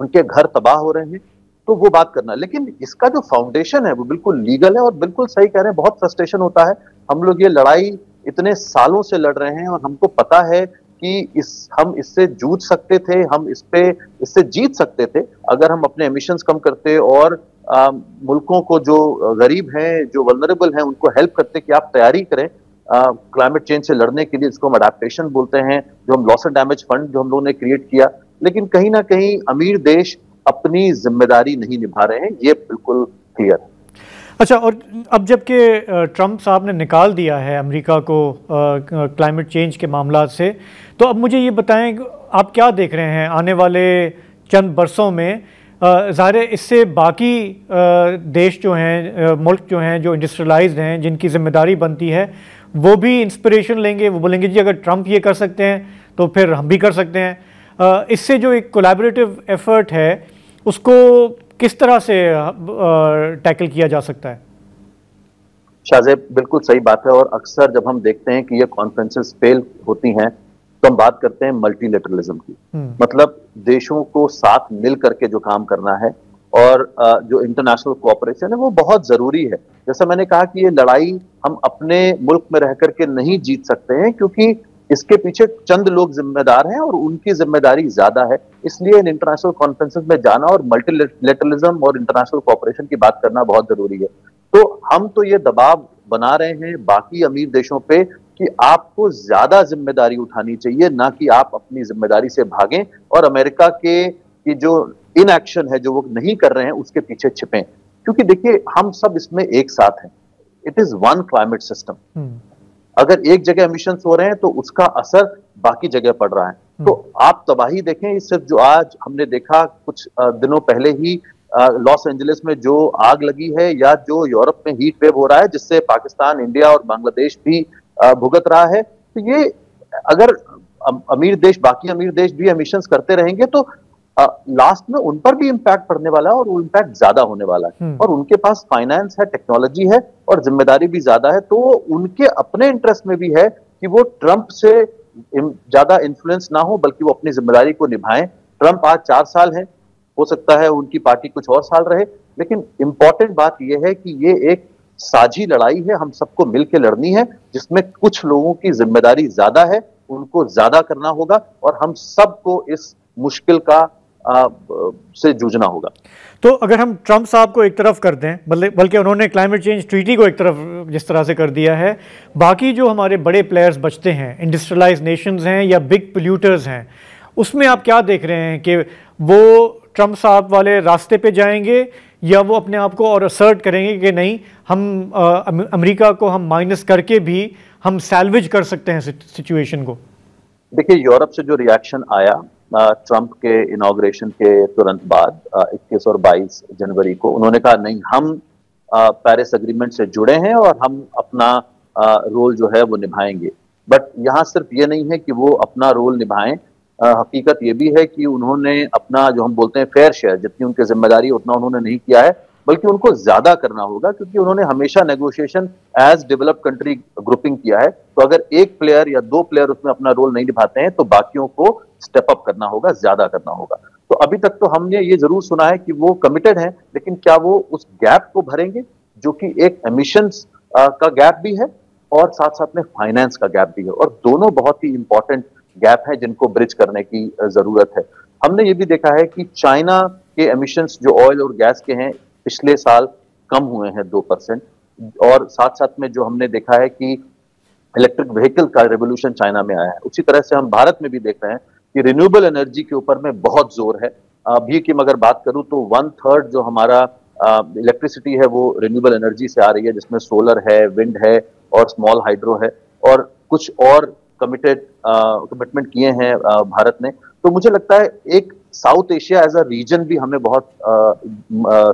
उनके घर तबाह हो रहे हैं, तो वो बात करना। लेकिन इसका जो फाउंडेशन है वो बिल्कुल लीगल है, और बिल्कुल सही कह रहे हैं, बहुत फ्रस्ट्रेशन होता है। हम लोग ये लड़ाई इतने सालों से लड़ रहे हैं और हमको पता है कि हम इससे जूझ सकते थे, हम इससे जीत सकते थे अगर हम अपने एमिशंस कम करते और मुल्कों को जो गरीब हैं, जो वल्नरेबल हैं, उनको हेल्प करते कि आप तैयारी करें क्लाइमेट चेंज से लड़ने के लिए, जिसको हम अडेप्टेशन बोलते हैं, जो हम लॉस एंड डैमेज फंड जो हम लोगों ने क्रिएट किया। लेकिन कहीं ना कहीं अमीर देश अपनी जिम्मेदारी नहीं निभा रहे हैं, ये बिल्कुल क्लियर है। अच्छा, और अब जबकि ट्रंप साहब ने निकाल दिया है अमेरिका को क्लाइमेट चेंज के मामला से, तो अब मुझे ये बताएं आप क्या देख रहे हैं आने वाले चंद बरसों में? ज़ाहिर है इससे बाकी देश जो हैं, मुल्क जो हैं, जो इंडस्ट्रियलाइज्ड हैं, जिनकी जिम्मेदारी बनती है, वो भी इंस्पिरेशन लेंगे। वो बोलेंगे जी अगर ट्रंप ये कर सकते हैं तो फिर हम भी कर सकते हैं। इससे जो एक कोलैबोरेटिव एफर्ट है उसको किस तरह से टैकल किया जा सकता है? शाहजेब, बिल्कुल सही बात है। और अक्सर जब हम देखते हैं कि ये कॉन्फ्रेंसेस फेल होती हैं तो हम बात करते हैं मल्टीलेटरलिज्म की। मतलब देशों को साथ मिल करके जो काम करना है, और जो इंटरनेशनल कोऑपरेशन है वो बहुत जरूरी है। जैसा मैंने कहा कि ये लड़ाई हम अपने मुल्क में रह करके नहीं जीत सकते हैं, क्योंकि इसके पीछे चंद लोग जिम्मेदार हैं और उनकी जिम्मेदारी ज्यादा है। इसलिए इन इंटरनेशनल कॉन्फ्रेंसेस में जाना और मल्टीलेटरलिज्म और इंटरनेशनल कोऑपरेशन की बात करना बहुत जरूरी है। तो हम तो ये दबाव बना रहे हैं बाकी अमीर देशों पे कि आपको ज्यादा जिम्मेदारी उठानी चाहिए, ना कि आप अपनी जिम्मेदारी से भागें और अमेरिका की जो इनएक्शन है, जो वो नहीं कर रहे हैं, उसके पीछे छिपें। क्योंकि देखिए, हम सब इसमें एक साथ हैं। It is one climate system. अगर एक जगह एमिशंस हो रहे हैं तो उसका असर बाकी जगह पड़ रहा है। तो आप तबाही देखें, सिर्फ जो आज हमने देखा कुछ दिनों पहले ही लॉस एंजलिस में जो आग लगी है, या जो यूरोप में हीट वेव हो रहा है, जिससे पाकिस्तान, इंडिया और बांग्लादेश भी भुगत रहा है। तो ये अगर बाकी अमीर देश भी एमिशंस करते रहेंगे तो लास्ट में उन पर भी इंपैक्ट पड़ने वाला है, और वो इंपैक्ट ज्यादा होने वाला है। और उनके पास फाइनेंस है, टेक्नोलॉजी है, और जिम्मेदारी भी ज्यादा है। तो उनके अपने इंटरेस्ट में भी है कि वो ट्रंप से ज्यादा इन्फ्लुएंस ना हो, बल्कि वो अपनी जिम्मेदारी को निभाएं। ट्रंप आज 4 साल है, हो सकता है उनकी पार्टी कुछ और साल रहे, लेकिन इंपॉर्टेंट बात यह है कि ये एक साझी लड़ाई है, हम सबको मिलकर लड़नी है, जिसमें कुछ लोगों की जिम्मेदारी ज्यादा है, उनको ज्यादा करना होगा, और हम सबको इस मुश्किल का से जूझना होगा। तो अगर हम ट्रंप साहब को एक तरफ कर दें, बल्कि उन्होंने क्लाइमेट चेंज ट्रीटी को एक तरफ जिस तरह से कर दिया है, बाकी जो हमारे बड़े प्लेयर्स बचते हैं, इंडस्ट्रियलाइज्ड नेशंस हैं या बिग पोल्यूटर्स हैं, उसमें आप क्या देख रहे हैं कि वो ट्रंप साहब वाले रास्ते पे जाएंगे, या वो अपने आप को और असर्ट करेंगे कि नहीं, हम अमेरिका को हम माइनस करके भी हम सैल्वेज कर सकते हैं सिचुएशन को? देखिए, यूरोप से जो रिएक्शन आया ट्रंप के इनॉग्रेशन के तुरंत बाद 21 और 22 जनवरी को, उन्होंने कहा नहीं, हम पेरिस एग्रीमेंट से जुड़े हैं और हम अपना रोल जो है वो निभाएंगे। बट यहाँ सिर्फ ये नहीं है कि वो अपना रोल निभाएं, हकीकत ये भी है कि उन्होंने अपना, जो हम बोलते हैं फेयर शेयर, जितनी उनकी जिम्मेदारी उतना उन्होंने नहीं किया है, बल्कि उनको ज्यादा करना होगा, क्योंकि उन्होंने हमेशा negotiation as developed country grouping किया है। तो अगर एक प्लेयर या 2 प्लेयर उसमें अपना रोल नहीं निभाते हैं तो बाकियों को स्टेप अप करना होगा, ज्यादा करना होगा। तो अभी तक तो हमने ये जरूर सुना है कि वो कमिटेड हैं, लेकिन क्या वो उस गैप को भरेंगे, जो कि एक एमिशंस का गैप भी है और साथ साथ में फाइनेंस का गैप भी है, और दोनों बहुत ही इंपॉर्टेंट गैप है जिनको ब्रिज करने की जरूरत है। हमने ये भी देखा है कि चाइना के एमिशंस जो ऑयल और गैस के हैं पिछले साल कम हुए हैं 2%, और साथ साथ में जो हमने देखा है कि इलेक्ट्रिक व्हीकल का रेवोल्यूशन चाइना में आया है। उसी तरह से हम भारत में भी देख रहे हैं कि रिन्यूएबल एनर्जी के ऊपर में बहुत जोर है। अभी की अगर बात करूं तो 1/3 जो हमारा इलेक्ट्रिसिटी है वो रिन्यूएबल एनर्जी से आ रही है, जिसमें सोलर है, विंड है और स्मॉल हाइड्रो है, और कुछ और कमिटमेंट किए हैं भारत ने। तो मुझे लगता है एक South Asia as a region भी हमें बहुत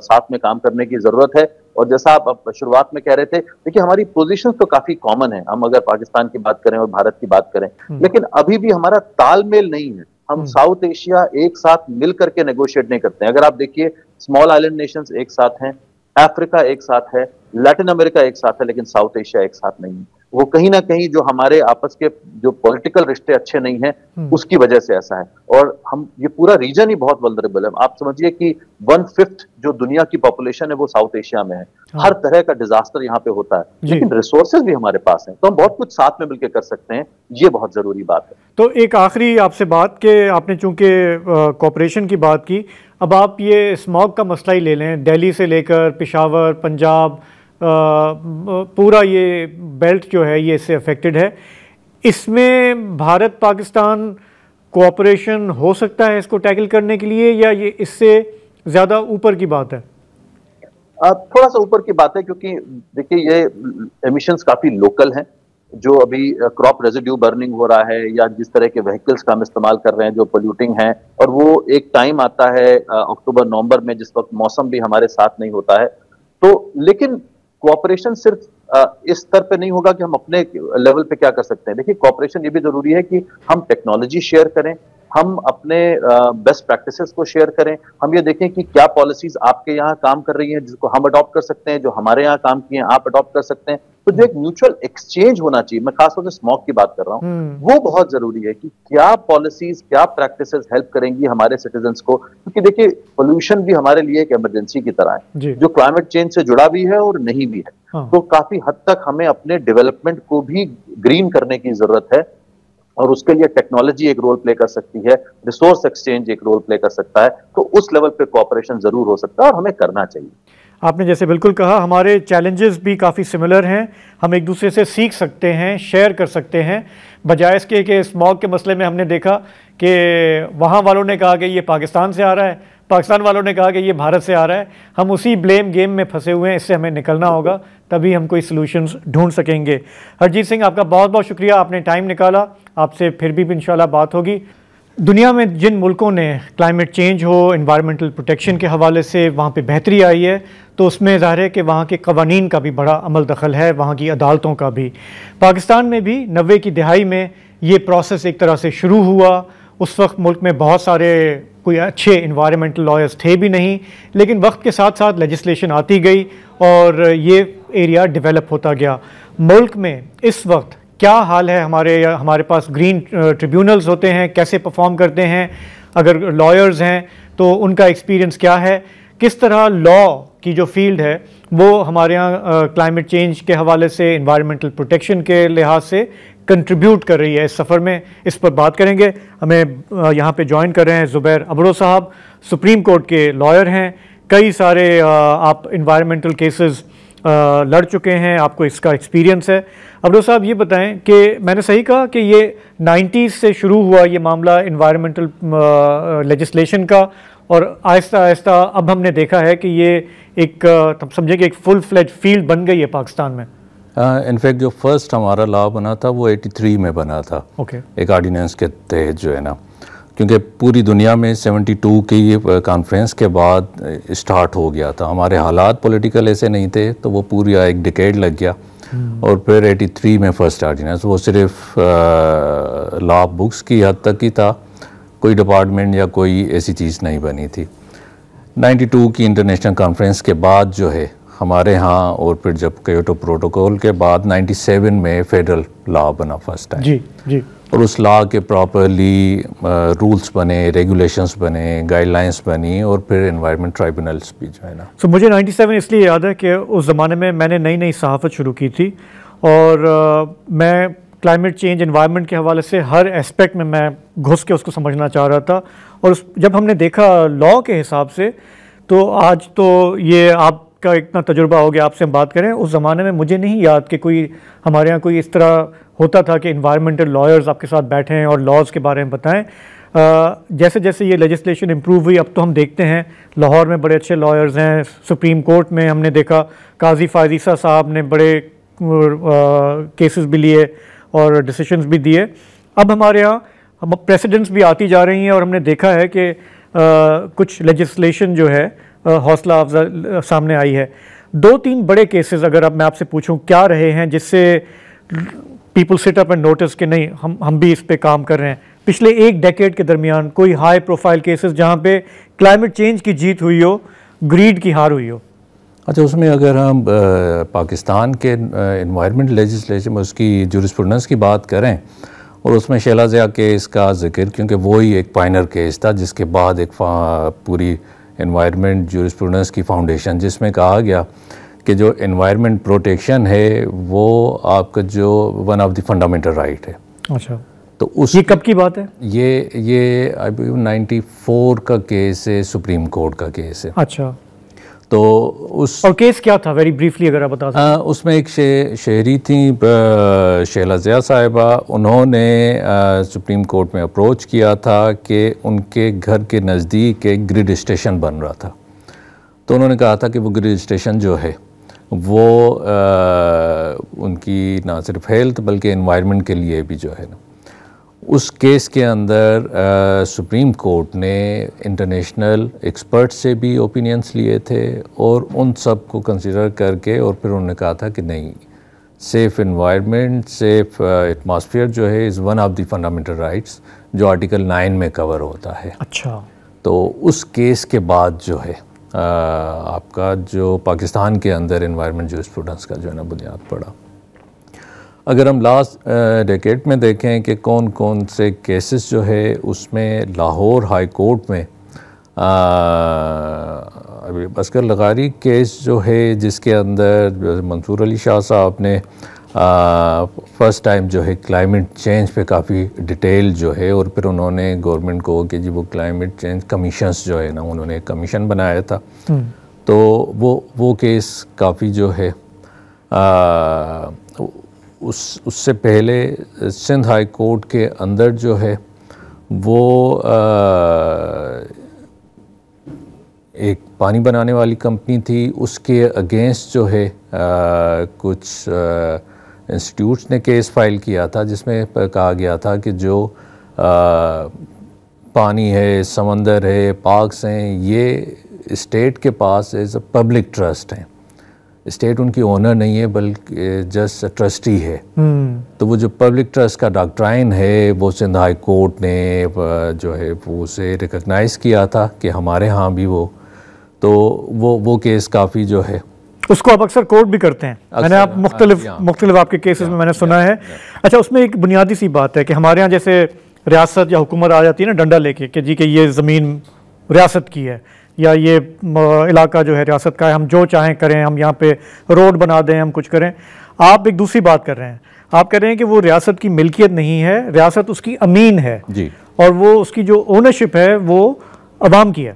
साथ में काम करने की जरूरत है। और जैसा आप शुरुआत में कह रहे थे, देखिए हमारी पोजीशन तो काफी कॉमन है, हम अगर पाकिस्तान की बात करें और भारत की बात करें, लेकिन अभी भी हमारा तालमेल नहीं है। हम साउथ एशिया एक साथ मिल करके नेगोशिएट नहीं करते हैं। अगर आप देखिए, स्मॉल आइलैंड नेशंस एक साथ हैं, अफ्रीका एक साथ है, लैटिन अमेरिका एक साथ है, लेकिन साउथ एशिया एक साथ नहीं है। वो कहीं ना कहीं जो हमारे आपस के जो पॉलिटिकल रिश्ते अच्छे नहीं हैं, उसकी वजह से ऐसा है। और हम ये पूरा रीजन ही बहुत वल्नरेबल है। आप समझिए कि 1/5 जो दुनिया की पॉपुलेशन है वो साउथ एशिया में है। हर तरह का डिजास्टर यहाँ पे होता है, लेकिन रिसोर्सेज भी हमारे पास हैं, तो हम बहुत कुछ साथ में मिलकर कर सकते हैं। ये बहुत जरूरी बात है। तो एक आखिरी आपसे बात कि आपने चूंकि कॉपरेशन की बात की, अब आप ये स्मॉग का मसला ही ले लें, दिल्ली से लेकर पेशावर, पंजाब, पूरा ये बेल्ट जो है ये इससे अफेक्टेड है। इसमें भारत पाकिस्तान कोऑपरेशन हो सकता है इसको टैकल करने के लिए, या ये इससे ज़्यादा ऊपर की बात है? थोड़ा सा ऊपर की बात है, क्योंकि देखिए ये एमिशंस काफ़ी लोकल हैं। जो अभी क्रॉप रेजिड्यू बर्निंग हो रहा है, या जिस तरह के व्हीकल्स का हम इस्तेमाल कर रहे हैं जो पोल्यूटिंग हैं, और वो एक टाइम आता है अक्टूबर नवंबर में जिस वक्त मौसम भी हमारे साथ नहीं होता है। तो लेकिन कोऑपरेशन सिर्फ इस स्तर पे नहीं होगा कि हम अपने लेवल पे क्या कर सकते हैं। देखिए, कोऑपरेशन ये भी जरूरी है कि हम टेक्नोलॉजी शेयर करें, हम अपने बेस्ट प्रैक्टिसेस को शेयर करें, हम ये देखें कि क्या पॉलिसीज आपके यहाँ काम कर रही हैं जिसको हम अडॉप्ट कर सकते हैं, जो हमारे यहाँ काम किए हैं आप अडॉप्ट कर सकते हैं। तो जो एक म्यूचुअल एक्सचेंज होना चाहिए, मैं खासतौर से स्मॉग की बात कर रहा हूँ, वो बहुत जरूरी है कि क्या पॉलिसीज, क्या प्रैक्टिसेस हेल्प करेंगी हमारे सिटीजन्स को। क्योंकि देखिए, पोल्यूशन भी हमारे लिए एक इमरजेंसी की तरह है, जो क्लाइमेट चेंज से जुड़ा भी है और नहीं भी है। तो काफी हद तक हमें अपने डेवलपमेंट को भी ग्रीन करने की जरूरत है, और उसके लिए टेक्नोलॉजी एक रोल प्ले कर सकती है, रिसोर्स एक्सचेंज एक रोल प्ले कर सकता है। तो उस लेवल पे कोऑपरेशन जरूर हो सकता है और हमें करना चाहिए। आपने जैसे बिल्कुल कहा, हमारे चैलेंजेस भी काफ़ी सिमिलर हैं, हम एक दूसरे से सीख सकते हैं, शेयर कर सकते हैं। बजाय इसके कि स्मॉग के मसले में हमने देखा कि वहाँ वालों ने कहा कि ये पाकिस्तान से आ रहा है, पाकिस्तान वालों ने कहा कि ये भारत से आ रहा है, हम उसी ब्लेम गेम में फंसे हुए हैं। इससे हमें निकलना होगा, तभी हम कोई सॉल्यूशंस ढूंढ सकेंगे। हरजीत सिंह, आपका बहुत बहुत शुक्रिया, आपने टाइम निकाला। आपसे फिर भी इंशाल्लाह बात होगी। दुनिया में जिन मुल्कों ने क्लाइमेट चेंज हो, एनवायरमेंटल प्रोटेक्शन के हवाले से वहाँ पे बेहतरी आई है, तो उसमें ज़ाहिर है कि वहाँ के कवानीन का भी बड़ा अमल दखल है, वहाँ की अदालतों का भी। पाकिस्तान में भी 90 की दिहाई में ये प्रोसेस एक तरह से शुरू हुआ। उस वक्त मुल्क में बहुत सारे कोई अच्छे इन्वायरमेंटल लॉयर्स थे भी नहीं, लेकिन वक्त के साथ साथ लेजिस्लेशन आती गई और ये एरिया डेवलप होता गया। मुल्क में इस वक्त क्या हाल है? हमारे पास ग्रीन ट्रिब्यूनल्स होते हैं, कैसे परफॉर्म करते हैं? अगर लॉयर्स हैं तो उनका एक्सपीरियंस क्या है? किस तरह लॉ की जो फील्ड है वो हमारे यहाँ क्लाइमेट चेंज के हवाले से, एनवायरमेंटल प्रोटेक्शन के लिहाज से कंट्रीब्यूट कर रही है इस सफ़र में? इस पर बात करेंगे। हमें यहाँ पे ज्वाइन कर रहे हैं ज़ुबैर अबरो साहब, सुप्रीम कोर्ट के लॉयर हैं, कई सारे आप एनवायरमेंटल केसेस लड़ चुके हैं, आपको इसका एक्सपीरियंस है। अबरो साहब, ये बताएं कि मैंने सही कहा कि ये 90s से शुरू हुआ ये मामला एनवायरमेंटल लेजिस्लेशन का, और आहिस्ता आहिस्ता अब हमने देखा है कि ये एक तब समझे कि एक फुल फ्लेज फील्ड बन गई है पाकिस्तान में? इनफैक्ट जो फर्स्ट हमारा लॉ बना था वो 83 में बना था। एक ऑर्डिनेंस के तहत जो है ना, क्योंकि पूरी दुनिया में 72 की कॉन्फ्रेंस के बाद स्टार्ट हो गया था। हमारे हालात पॉलिटिकल ऐसे नहीं थे, तो वो पूरा एक डिकेड लग गया। और फिर 83 में फर्स्ट ऑर्डिनेंस, वो सिर्फ लॉ बुक्स की हद तक ही था, कोई डिपार्टमेंट या कोई ऐसी चीज़ नहीं बनी थी। 92 की इंटरनेशनल कॉन्फ्रेंस के बाद जो है हमारे यहाँ, और फिर जब क्योटो प्रोटोकॉल के बाद 97 में फेडरल लॉ बना फर्स्ट टाइम। जी। और उस लॉ के प्रॉपरली रूल्स बने, रेगुलेशंस बने, गाइडलाइंस बनी, और फिर एनवायरनमेंट ट्राइब्यूनल्स भी जो है ना। मुझे 97 इसलिए याद है कि उस ज़माने में मैंने नई नई सहाफ़त शुरू की थी, और मैं क्लाइमेट चेंज, एनवायरनमेंट के हवाले से हर एस्पेक्ट में मैं घुस के उसको समझना चाह रहा था। और जब हमने देखा लॉ के हिसाब से, तो आज तो ये आपका इतना तजुर्बा हो गया, आपसे हम बात करें। उस ज़माने में मुझे नहीं याद कि कोई हमारे यहाँ कोई इस तरह होता था कि इन्वायरमेंटल लॉयर्स आपके साथ बैठे हैं और लॉज के बारे में बताएं। जैसे जैसे ये लेजिस्लेशन इम्प्रूव हुई, अब तो हम देखते हैं लाहौर में बड़े अच्छे लॉयर्स हैं। सुप्रीम कोर्ट में हमने देखा काजी फायजीसा साहब ने बड़े केसेस भी लिए और डिसीजंस भी दिए। अब हमारे यहाँ हम प्रेसिडेंट्स भी आती जा रही हैं, और हमने देखा है कि कुछ लेजिस्लेशन जो है हौसला अफजा सामने आई है। 2-3 बड़े केसेस अगर अब मैं आपसे पूछूं क्या रहे हैं जिससे people sit up and notice कि नहीं हम भी इस पे काम कर रहे हैं, पिछले एक डेकेड के दरमियान कोई हाई प्रोफाइल केसेस जहाँ पे क्लाइमेट चेंज की जीत हुई हो, ग्रीड की हार हुई हो? अच्छा, उसमें अगर हम पाकिस्तान के एनवायरनमेंट लेजिस्लेशन में उसकी जूरिस्प्रूडेंस की बात करें और उसमें शैला ज़िया केस का जिक्र, क्योंकि वो ही एक पाइनर केस था जिसके बाद एक पूरी एनवायरनमेंट जूरिस्प्रूडेंस की फाउंडेशन, जिसमें कहा गया कि जो एनवायरनमेंट प्रोटेक्शन है वो आपका जो one of the fundamental right है। अच्छा, तो उस ये कब की बात है? ये अभी 94 का केस है, सुप्रीम कोर्ट का केस है। अच्छा, तो उस और केस क्या था, वेरी ब्रीफली अगर आप बता सकें? उसमें एक शहरी थी शैला ज़िया साहिबा, उन्होंने सुप्रीम कोर्ट में अप्रोच किया था कि उनके घर के नज़दीक एक ग्रिड स्टेशन बन रहा था। तो उन्होंने कहा था कि वो ग्रिड स्टेशन जो है वो उनकी ना सिर्फ हेल्थ बल्कि एनवायरनमेंट के लिए भी जो है ना, उस केस के अंदर सुप्रीम कोर्ट ने इंटरनेशनल एक्सपर्ट से भी ओपिनियंस लिए थे और उन सब को कंसिडर करके और फिर उन्होंने कहा था कि नहीं, सेफ़ एनवायरनमेंट, सेफ़ एटमॉस्फेयर जो है is one of the fundamental rights जो आर्टिकल 9 में कवर होता है। अच्छा, तो उस केस के बाद जो है आपका जो पाकिस्तान के अंदर एनवायरनमेंट जूरिस्प्रूडेंस का जो है ना बुनियाद पड़ा। अगर हम लास्ट डेकेड में देखें कि कौन कौन से केसेस जो है, उसमें लाहौर हाई कोर्ट में अभी असगर लगारी केस जो है जिसके अंदर मंसूर अली शाह साहब ने फ़र्स्ट टाइम जो है क्लाइमेट चेंज पे काफ़ी डिटेल जो है, और फिर उन्होंने गवर्नमेंट को कि जी वो क्लाइमेट चेंज कमीशंस जो है ना, उन्होंने एक कमीशन बनाया था। तो वो केस काफ़ी जो है उससे पहले सिंध हाई कोर्ट के अंदर जो है वो एक पानी बनाने वाली कंपनी थी, उसके अगेंस्ट जो है कुछ इंस्टीट्यूट्स ने केस फाइल किया था जिसमें कहा गया था कि जो पानी है, समंदर है, पार्क्स हैं, ये स्टेट के पास एज अ पब्लिक ट्रस्ट हैं। स्टेट उनकी ओनर नहीं है बल्कि जस्ट ट्रस्टी है। तो वो जो पब्लिक ट्रस्ट का डॉक्ट्राइन है वो सिंध हाई कोर्ट ने जो है वो उसे रिकग्नाइज़ किया था कि हमारे यहाँ भी तो वो केस काफ़ी जो है, उसको आप अक्सर कोर्ट भी करते हैं। मैंने आप मुख्तलिफ आपके केसेस में मैंने सुना है। अच्छा, उसमें एक बुनियादी सी बात है कि हमारे यहाँ जैसे रियासत या हुकूमत आ जाती है ना डंडा लेके कि जी कि ये ज़मीन रियासत की है या ये इलाका जो है रियासत का है, हम जो चाहें करें, हम यहाँ पे रोड बना दें, हम कुछ करें। आप एक दूसरी बात कर रहे हैं, आप कह रहे हैं कि वो रियासत की मिल्कियत नहीं है, रियासत उसकी अमीन है जी, और वो उसकी जो ओनरशिप है वो अवाम की है,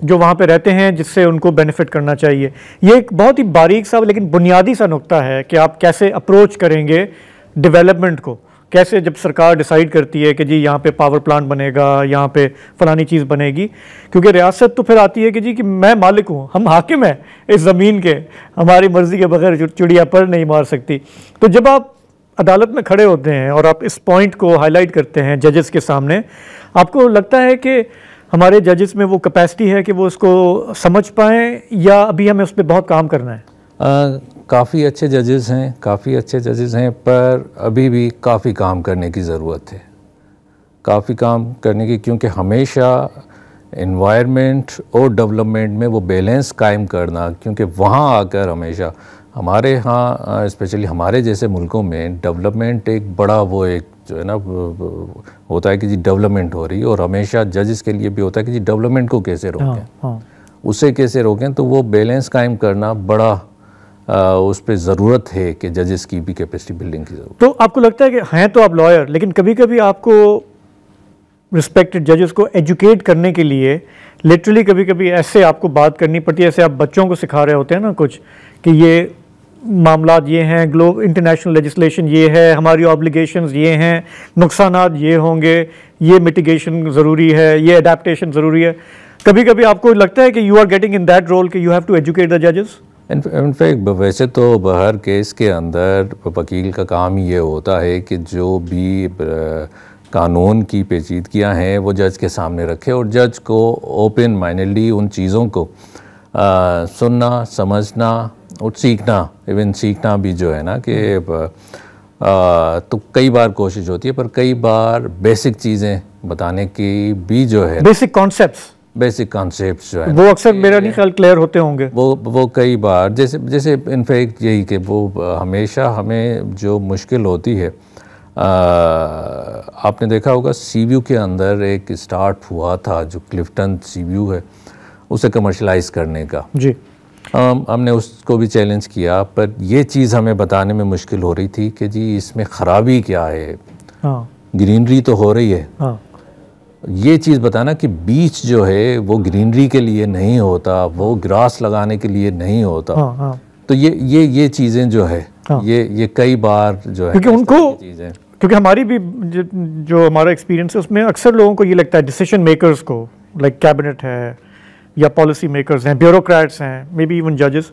जो वहाँ पे रहते हैं, जिससे उनको बेनिफिट करना चाहिए। ये एक बहुत ही बारीक सा लेकिन बुनियादी सा नुक्ता है कि आप कैसे अप्रोच करेंगे डेवलपमेंट को। कैसे जब सरकार डिसाइड करती है कि जी यहाँ पे पावर प्लांट बनेगा, यहाँ पे फलानी चीज़ बनेगी, क्योंकि रियासत तो फिर आती है कि जी कि मैं मालिक हूँ, हम हाकिम हैं इस ज़मीन के, हमारी मर्ज़ी के बगैर चिड़िया पर नहीं मार सकती। तो जब आप अदालत में खड़े होते हैं और आप इस पॉइंट को हाईलाइट करते हैं जजेस के सामने, आपको लगता है कि हमारे जजेस में वो कैपेसिटी है कि वो उसको समझ पाएँ या अभी हमें उस पर बहुत काम करना है? काफ़ी अच्छे जजेस हैं, काफ़ी अच्छे जजेस हैं, पर अभी भी काफ़ी काम करने की ज़रूरत है, काफ़ी काम करने की, क्योंकि हमेशा एनवायरनमेंट और डेवलपमेंट में वो बैलेंस कायम करना, क्योंकि वहाँ आकर हमेशा हमारे यहाँ स्पेशली हमारे जैसे मुल्कों में डेवलपमेंट एक बड़ा वो एक जो है ना होता है कि जी डेवलपमेंट हो रही है, और हमेशा जजेस के लिए भी होता है कि जी डेवलपमेंट को कैसे रोकें, उसे कैसे रोकें। तो वो बैलेंस कायम करना बड़ा उस पर ज़रूरत है कि जजेस की भी कैपेसिटी बिल्डिंग की ज़रूरत। तो आपको लगता है कि हैं तो आप लॉयर, लेकिन कभी कभी आपको रिस्पेक्टेड जजेस को एजुकेट करने के लिए लिटरली कभी कभी ऐसे आपको बात करनी पड़ती है, ऐसे आप बच्चों को सिखा रहे होते हैं ना कुछ, कि ये मामलात ये हैं, ग्लोब इंटरनेशनल लेजिस्लेशन ये है, हमारी ऑब्लिगेशंस ये हैं, नुकसानात ये होंगे, ये मिटिगेशन ज़रूरी है, ये अडेप्टेशन ज़रूरी है। कभी कभी आपको लगता है कि you are getting in that role कि you have to educate the जजेस? इनफैक्ट वैसे तो हर केस के अंदर वकील का काम ये होता है कि जो भी कानून की पेचीदगियाँ हैं वो जज के सामने रखे और जज को ओपन माइंडली उन चीज़ों को सुनना, समझना और सीखना, इवन सीखना भी जो है ना कि तो कई बार कोशिश होती है, पर कई बार बेसिक चीज़ें बताने की भी जो है, बेसिक कॉन्सेप्ट्स जो है वो अक्सर मेरा नहीं ख्याल क्लियर होते होंगे। वो कई बार जैसे इनफैक्ट यही कि वो हमेशा हमें जो मुश्किल होती है, आपने देखा होगा सीव्यू के अंदर एक स्टार्ट हुआ था जो क्लिफ्टन सीव्यू है, उसे कमर्शलाइज करने का जी। हमने उसको भी चैलेंज किया, पर ये चीज़ हमें बताने में मुश्किल हो रही थी कि जी इसमें ख़राबी क्या है। हाँ। ग्रीनरी तो हो रही है। हाँ। ये चीज़ बताना कि बीच जो है वो ग्रीनरी के लिए नहीं होता, वो ग्रास लगाने के लिए नहीं होता। हाँ, हाँ। तो ये चीज़ें जो है, हाँ। ये कई बार जो है, क्योंकि उनको, क्योंकि हमारी भी जो हमारा एक्सपीरियंस है उसमें अक्सर लोगों को ये लगता है, डिसीजन मेकर्स को, लाइक कैबिनेट है या पॉलिसी मेकर्स हैं, ब्यूरोक्रेट्स हैं, मे बी इवन जजेस,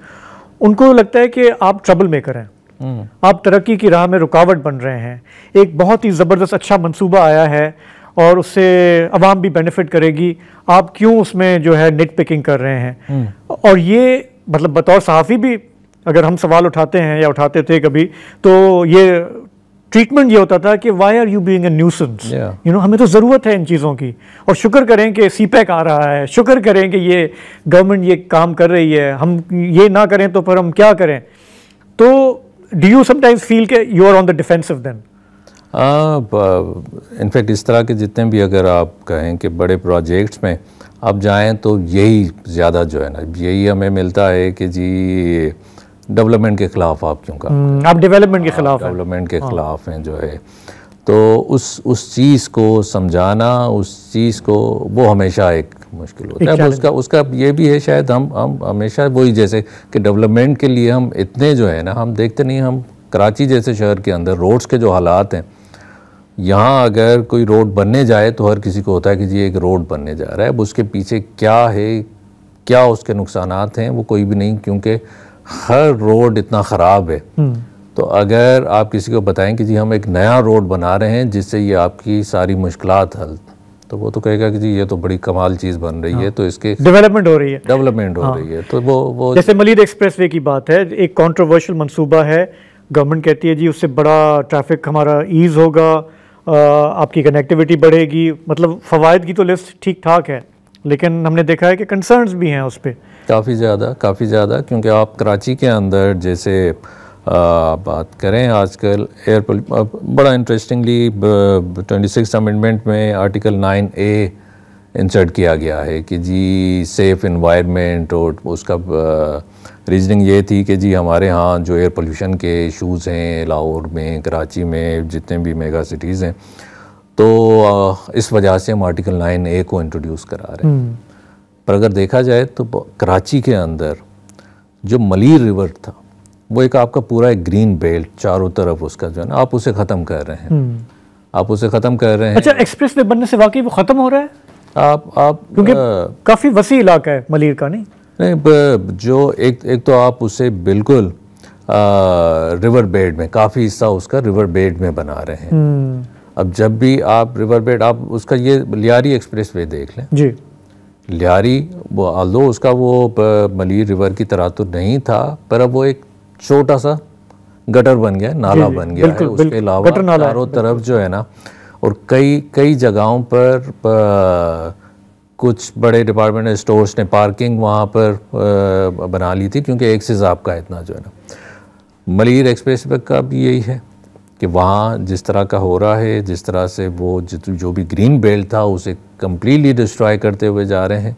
उनको लगता है कि आप ट्रबल मेकर हैं, आप तरक्की की राह में रुकावट बन रहे हैं। एक बहुत ही ज़बरदस्त अच्छा मंसूबा आया है और उससे अवाम भी बेनिफिट करेगी, आप क्यों उसमें जो है निट पिकिंग कर रहे हैं। और ये मतलब बतौर सहाफ़ी भी अगर हम सवाल उठाते हैं या उठाते थे कभी, तो ये ट्रीटमेंट ये होता था कि why are you being a nuisance, you know, हमें तो ज़रूरत है इन चीज़ों की, और शुक्र करें कि सीपैक आ रहा है, शुक्र करें कि ये गवर्नमेंट ये काम कर रही है, हम ये ना करें तो फिर हम क्या करें। तो डू यू समटाइम्स फील कि you are on the defensive then? In fact इस तरह के जितने भी अगर आप कहें कि बड़े प्रोजेक्ट्स में आप जाएं तो यही ज़्यादा जो है ना, यही हमें मिलता है कि जी डेवलपमेंट के ख़िलाफ़ आप क्यों कर, आप डेवलपमेंट के ख़िलाफ़ हैं, डेवलपमेंट के ख़िलाफ़ हैं जो है। तो उस चीज़ को समझाना, उस चीज़ को, वो हमेशा एक मुश्किल होता है। उसका ये भी है शायद हम हमेशा वही, जैसे कि डेवलपमेंट के लिए हम इतने जो है ना, हम देखते नहीं, हम कराची जैसे शहर के अंदर रोड्स के जो हालात हैं, यहाँ अगर कोई रोड बनने जाए तो हर किसी को होता है कि जी एक रोड बनने जा रहा है, अब उसके पीछे क्या है, क्या उसके नुकसानात हैं, वो कोई भी नहीं, क्योंकि हर रोड इतना ख़राब है। तो अगर आप किसी को बताएं कि जी हम एक नया रोड बना रहे हैं जिससे ये आपकी सारी मुश्किलात हल, तो वो तो कहेगा कि जी ये तो बड़ी कमाल चीज़ बन रही है, तो इसके डेवलपमेंट हो रही है, तो वो जैसे मलिर एक्सप्रेसवे की बात है, एक कंट्रोवर्शियल मंसूबा है, गवर्नमेंट कहती है जी उससे बड़ा ट्रैफिक हमारा ईज़ होगा, आपकी कनेक्टिविटी बढ़ेगी, मतलब फ़वाइद की तो लिस्ट ठीक ठाक है, लेकिन हमने देखा है कि कंसर्न्स भी हैं उस पर काफ़ी ज़्यादा, क्योंकि आप कराची के अंदर जैसे बात करें आजकल एयर बड़ा इंटरेस्टिंगली 26 अमेंडमेंट में आर्टिकल 9A इंसर्ट किया गया है कि जी सेफ़ इन्वायरमेंट, और उसका रीजनिंग ये थी कि जी हमारे यहाँ जो एयर पोल्यूशन के इशूज़ हैं लाहौर में, कराची में, जितने भी मेगा सिटीज़ हैं, तो इस वजह से हम आर्टिकल 9A को इंट्रोड्यूस करा रहे हैं। पर अगर देखा जाए तो कराची के अंदर जो मलीर रिवर था, वो एक आपका पूरा एक ग्रीन बेल्ट चारों तरफ उसका जो है ना, आप उसे ख़त्म कर रहे हैं, आप उसे ख़त्म कर रहे हैं। अच्छा, एक्सप्रेस वे बनने से वाकई वो ख़त्म हो रहा है? आप क्योंकि काफ़ी वसी इलाका है मलीर का, नहीं जो एक तो आप उसे बिल्कुल रिवर बेड में, काफ़ी हिस्सा उसका रिवर बेड में बना रहे हैं। अब जब भी आप रिवर बेड, आप उसका ये लियारी एक्सप्रेस वे देख लें जी, लियारी, वो आल्दो उसका वो मलीर रिवर की तरह तो नहीं था, पर अब वो एक छोटा सा गटर बन गया, नाला बन गया है। उसके अलावा चारों तरफ जो है ना, और कई जगहों पर कुछ बड़े डिपार्टमेंटल स्टोर्स ने पार्किंग वहाँ पर बना ली थी, क्योंकि एक से आपका इतना जो है ना। मलीर एक्सप्रेस वे का भी यही है कि वहाँ जिस तरह का हो रहा है, जिस तरह से वो जो भी ग्रीन बेल्ट था उसे कम्प्लीटली डिस्ट्रॉय करते हुए जा रहे हैं।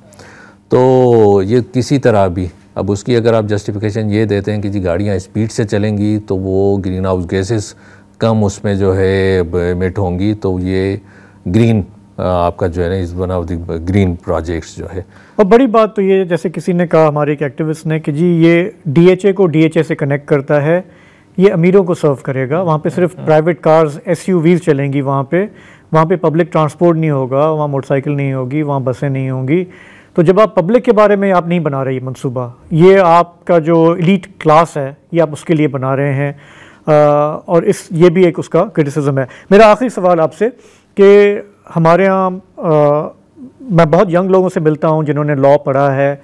तो ये किसी तरह भी, अब उसकी अगर आप जस्टिफिकेशन ये देते हैं कि जी गाड़ियाँ स्पीड से चलेंगी तो वो ग्रीन हाउस गैसेस कम उसमें जो है एमिट होंगी, तो ये ग्रीन आपका जो है ना इस one of the green projects जो है। और बड़ी बात तो ये, जैसे किसी ने कहा हमारे एक एक्टिविस्ट ने, कि जी ये DHA को DHA से कनेक्ट करता है, ये अमीरों को सर्व करेगा, वहाँ पे सिर्फ प्राइवेट कार्स SUVs चलेंगी, वहाँ पे पब्लिक ट्रांसपोर्ट नहीं होगा, वहाँ मोटरसाइकिल नहीं होगी, वहाँ बसें नहीं होंगी। तो जब आप पब्लिक के बारे में आप नहीं बना रहे मंसूबा, ये आपका जो एलीट क्लास है ये आप उसके लिए बना रहे हैं, और ये भी एक उसका क्रिटिसिज्म है। मेरा आखिरी सवाल आपसे कि हमारे यहाँ मैं बहुत यंग लोगों से मिलता हूँ जिन्होंने लॉ पढ़ा है,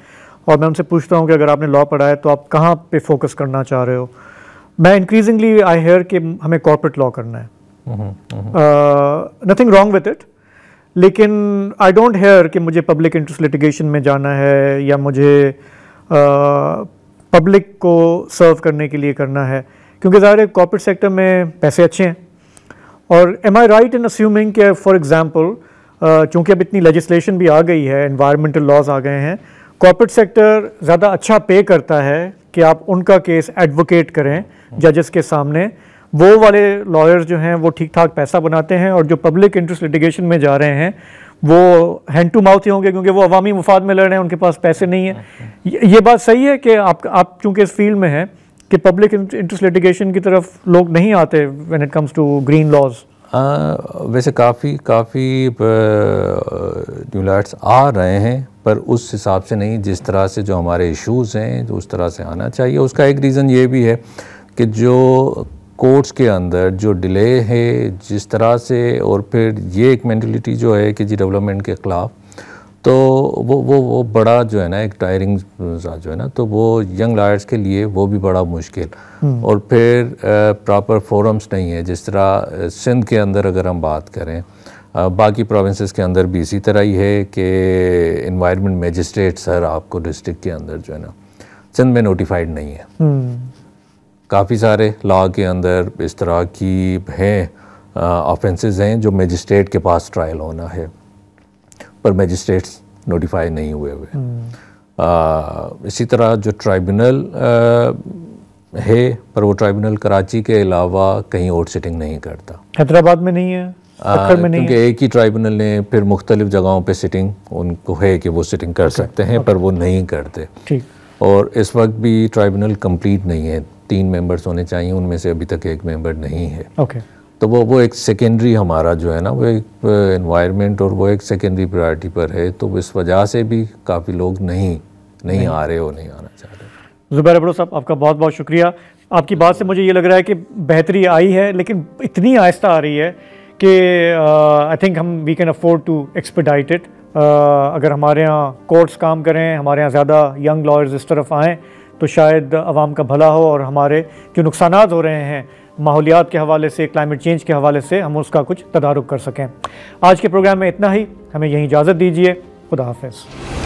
और मैं उनसे पूछता हूँ कि अगर आपने लॉ पढ़ा है तो आप कहाँ पे फोकस करना चाह रहे हो, मैं इंक्रीजिंगली आई हेयर कि हमें कॉर्पोरेट लॉ करना है, नथिंग रॉन्ग विद इट, लेकिन आई डोंट हेयर कि मुझे पब्लिक इंटरेस्ट लिटिगेशन में जाना है या मुझे पब्लिक को सर्व करने के लिए करना है, क्योंकि ज़ाहिर है कॉर्पोरेट सेक्टर में पैसे अच्छे हैं। और एम आई राइट इन अस्यूमिंग कि फॉर एग्जांपल चूँकि अब इतनी लेजिस्लेशन भी आ गई है, एनवायरमेंटल लॉज आ गए हैं, कॉर्पोरेट सेक्टर ज़्यादा अच्छा पे करता है कि आप उनका केस एडवोकेट करें जजेस के सामने। वो वाले लॉयर्स जो हैं वो ठीक ठाक पैसा बनाते हैं, और जो पब्लिक इंटरेस्ट लिटिगेशन में जा रहे हैं वो हैंड टू माउथ ही होंगे, क्योंकि वो अवामी मुफाद में लड़ रहे हैं, उनके पास पैसे नहीं है। ये बात सही है कि आप चूँकि इस फील्ड में हैं कि पब्लिक इंटरेस्ट लिटिगेशन की तरफ लोग नहीं आते when it comes to green laws. वैसे काफ़ी न्यू लॉयर्स आ रहे हैं, पर उस हिसाब से नहीं जिस तरह से जो हमारे इश्यूज़ हैं जो उस तरह से आना चाहिए। उसका एक रीज़न ये भी है कि जो कोर्ट्स के अंदर जो डिले है जिस तरह से, और फिर ये एक मेंटलिटी जो है कि जी डेवलपमेंट के ख़िलाफ़, तो वो बड़ा जो है ना एक टायरिंग जो है ना, तो वो यंग लॉयर्स के लिए वो भी बड़ा मुश्किल। और फिर प्रॉपर फोरम्स नहीं है, जिस तरह सिंध के अंदर अगर हम बात करें, बाकी प्रोविंसेस के अंदर भी इसी तरह ही है कि एनवायरनमेंट मैजिस्ट्रेट सर आपको डिस्ट्रिक्ट के अंदर जो है ना सिंध में नोटिफाइड नहीं है। काफ़ी सारे लॉ के अंदर इस तरह की हैं ऑफेंसेस हैं जो मैजिस्ट्रेट के पास ट्रायल होना है, पर मैजिस्ट्रेट्स नोटिफाई नहीं हुए इसी तरह जो ट्राइब्यूनल है, पर वो ट्राइब्यूनल कराची के अलावा कहीं और सिटिंग नहीं करता। हैदराबाद में नहीं है, क्योंकि एक ही ट्राइब्यूनल ने फिर मुख्तलिफ जगहों पे सिटिंग उनको है कि वो सिटिंग कर सकते हैं, पर वो नहीं करते। ठीक। और इस वक्त भी ट्राइब्यूनल कंप्लीट नहीं है, 3 मेंबर्स होने चाहिए, उनमें से अभी तक 1 मेंबर नहीं है। ओके। तो वो एक सेकेंडरी हमारा जो है ना, वो एक एनवायरनमेंट और वो एक सेकेंडरी प्रायोरिटी पर है, तो इस वजह से भी काफ़ी लोग नहीं आ रहे और नहीं आना चाह रहे। ज़ुबैर अब्रो साहब, आपका बहुत बहुत शुक्रिया। आपकी बात से मुझे ये लग रहा है कि बेहतरी आई है, लेकिन इतनी आहिस्ता आ रही है कि I think we can afford to expedite it. अगर हमारे यहाँ कोर्ट्स काम करें, हमारे यहाँ ज़्यादा यंग लॉयर्स इस तरफ आएँ, तो शायद आवाम का भला हो, और हमारे जो नुकसानात हो रहे हैं माहौलियात के हवाले से, क्लाइमेट चेंज के हवाले से, हम उसका कुछ तदारुक कर सकें। आज के प्रोग्राम में इतना ही, हमें यहीं इजाज़त दीजिए। खुदा हाफ़िज़।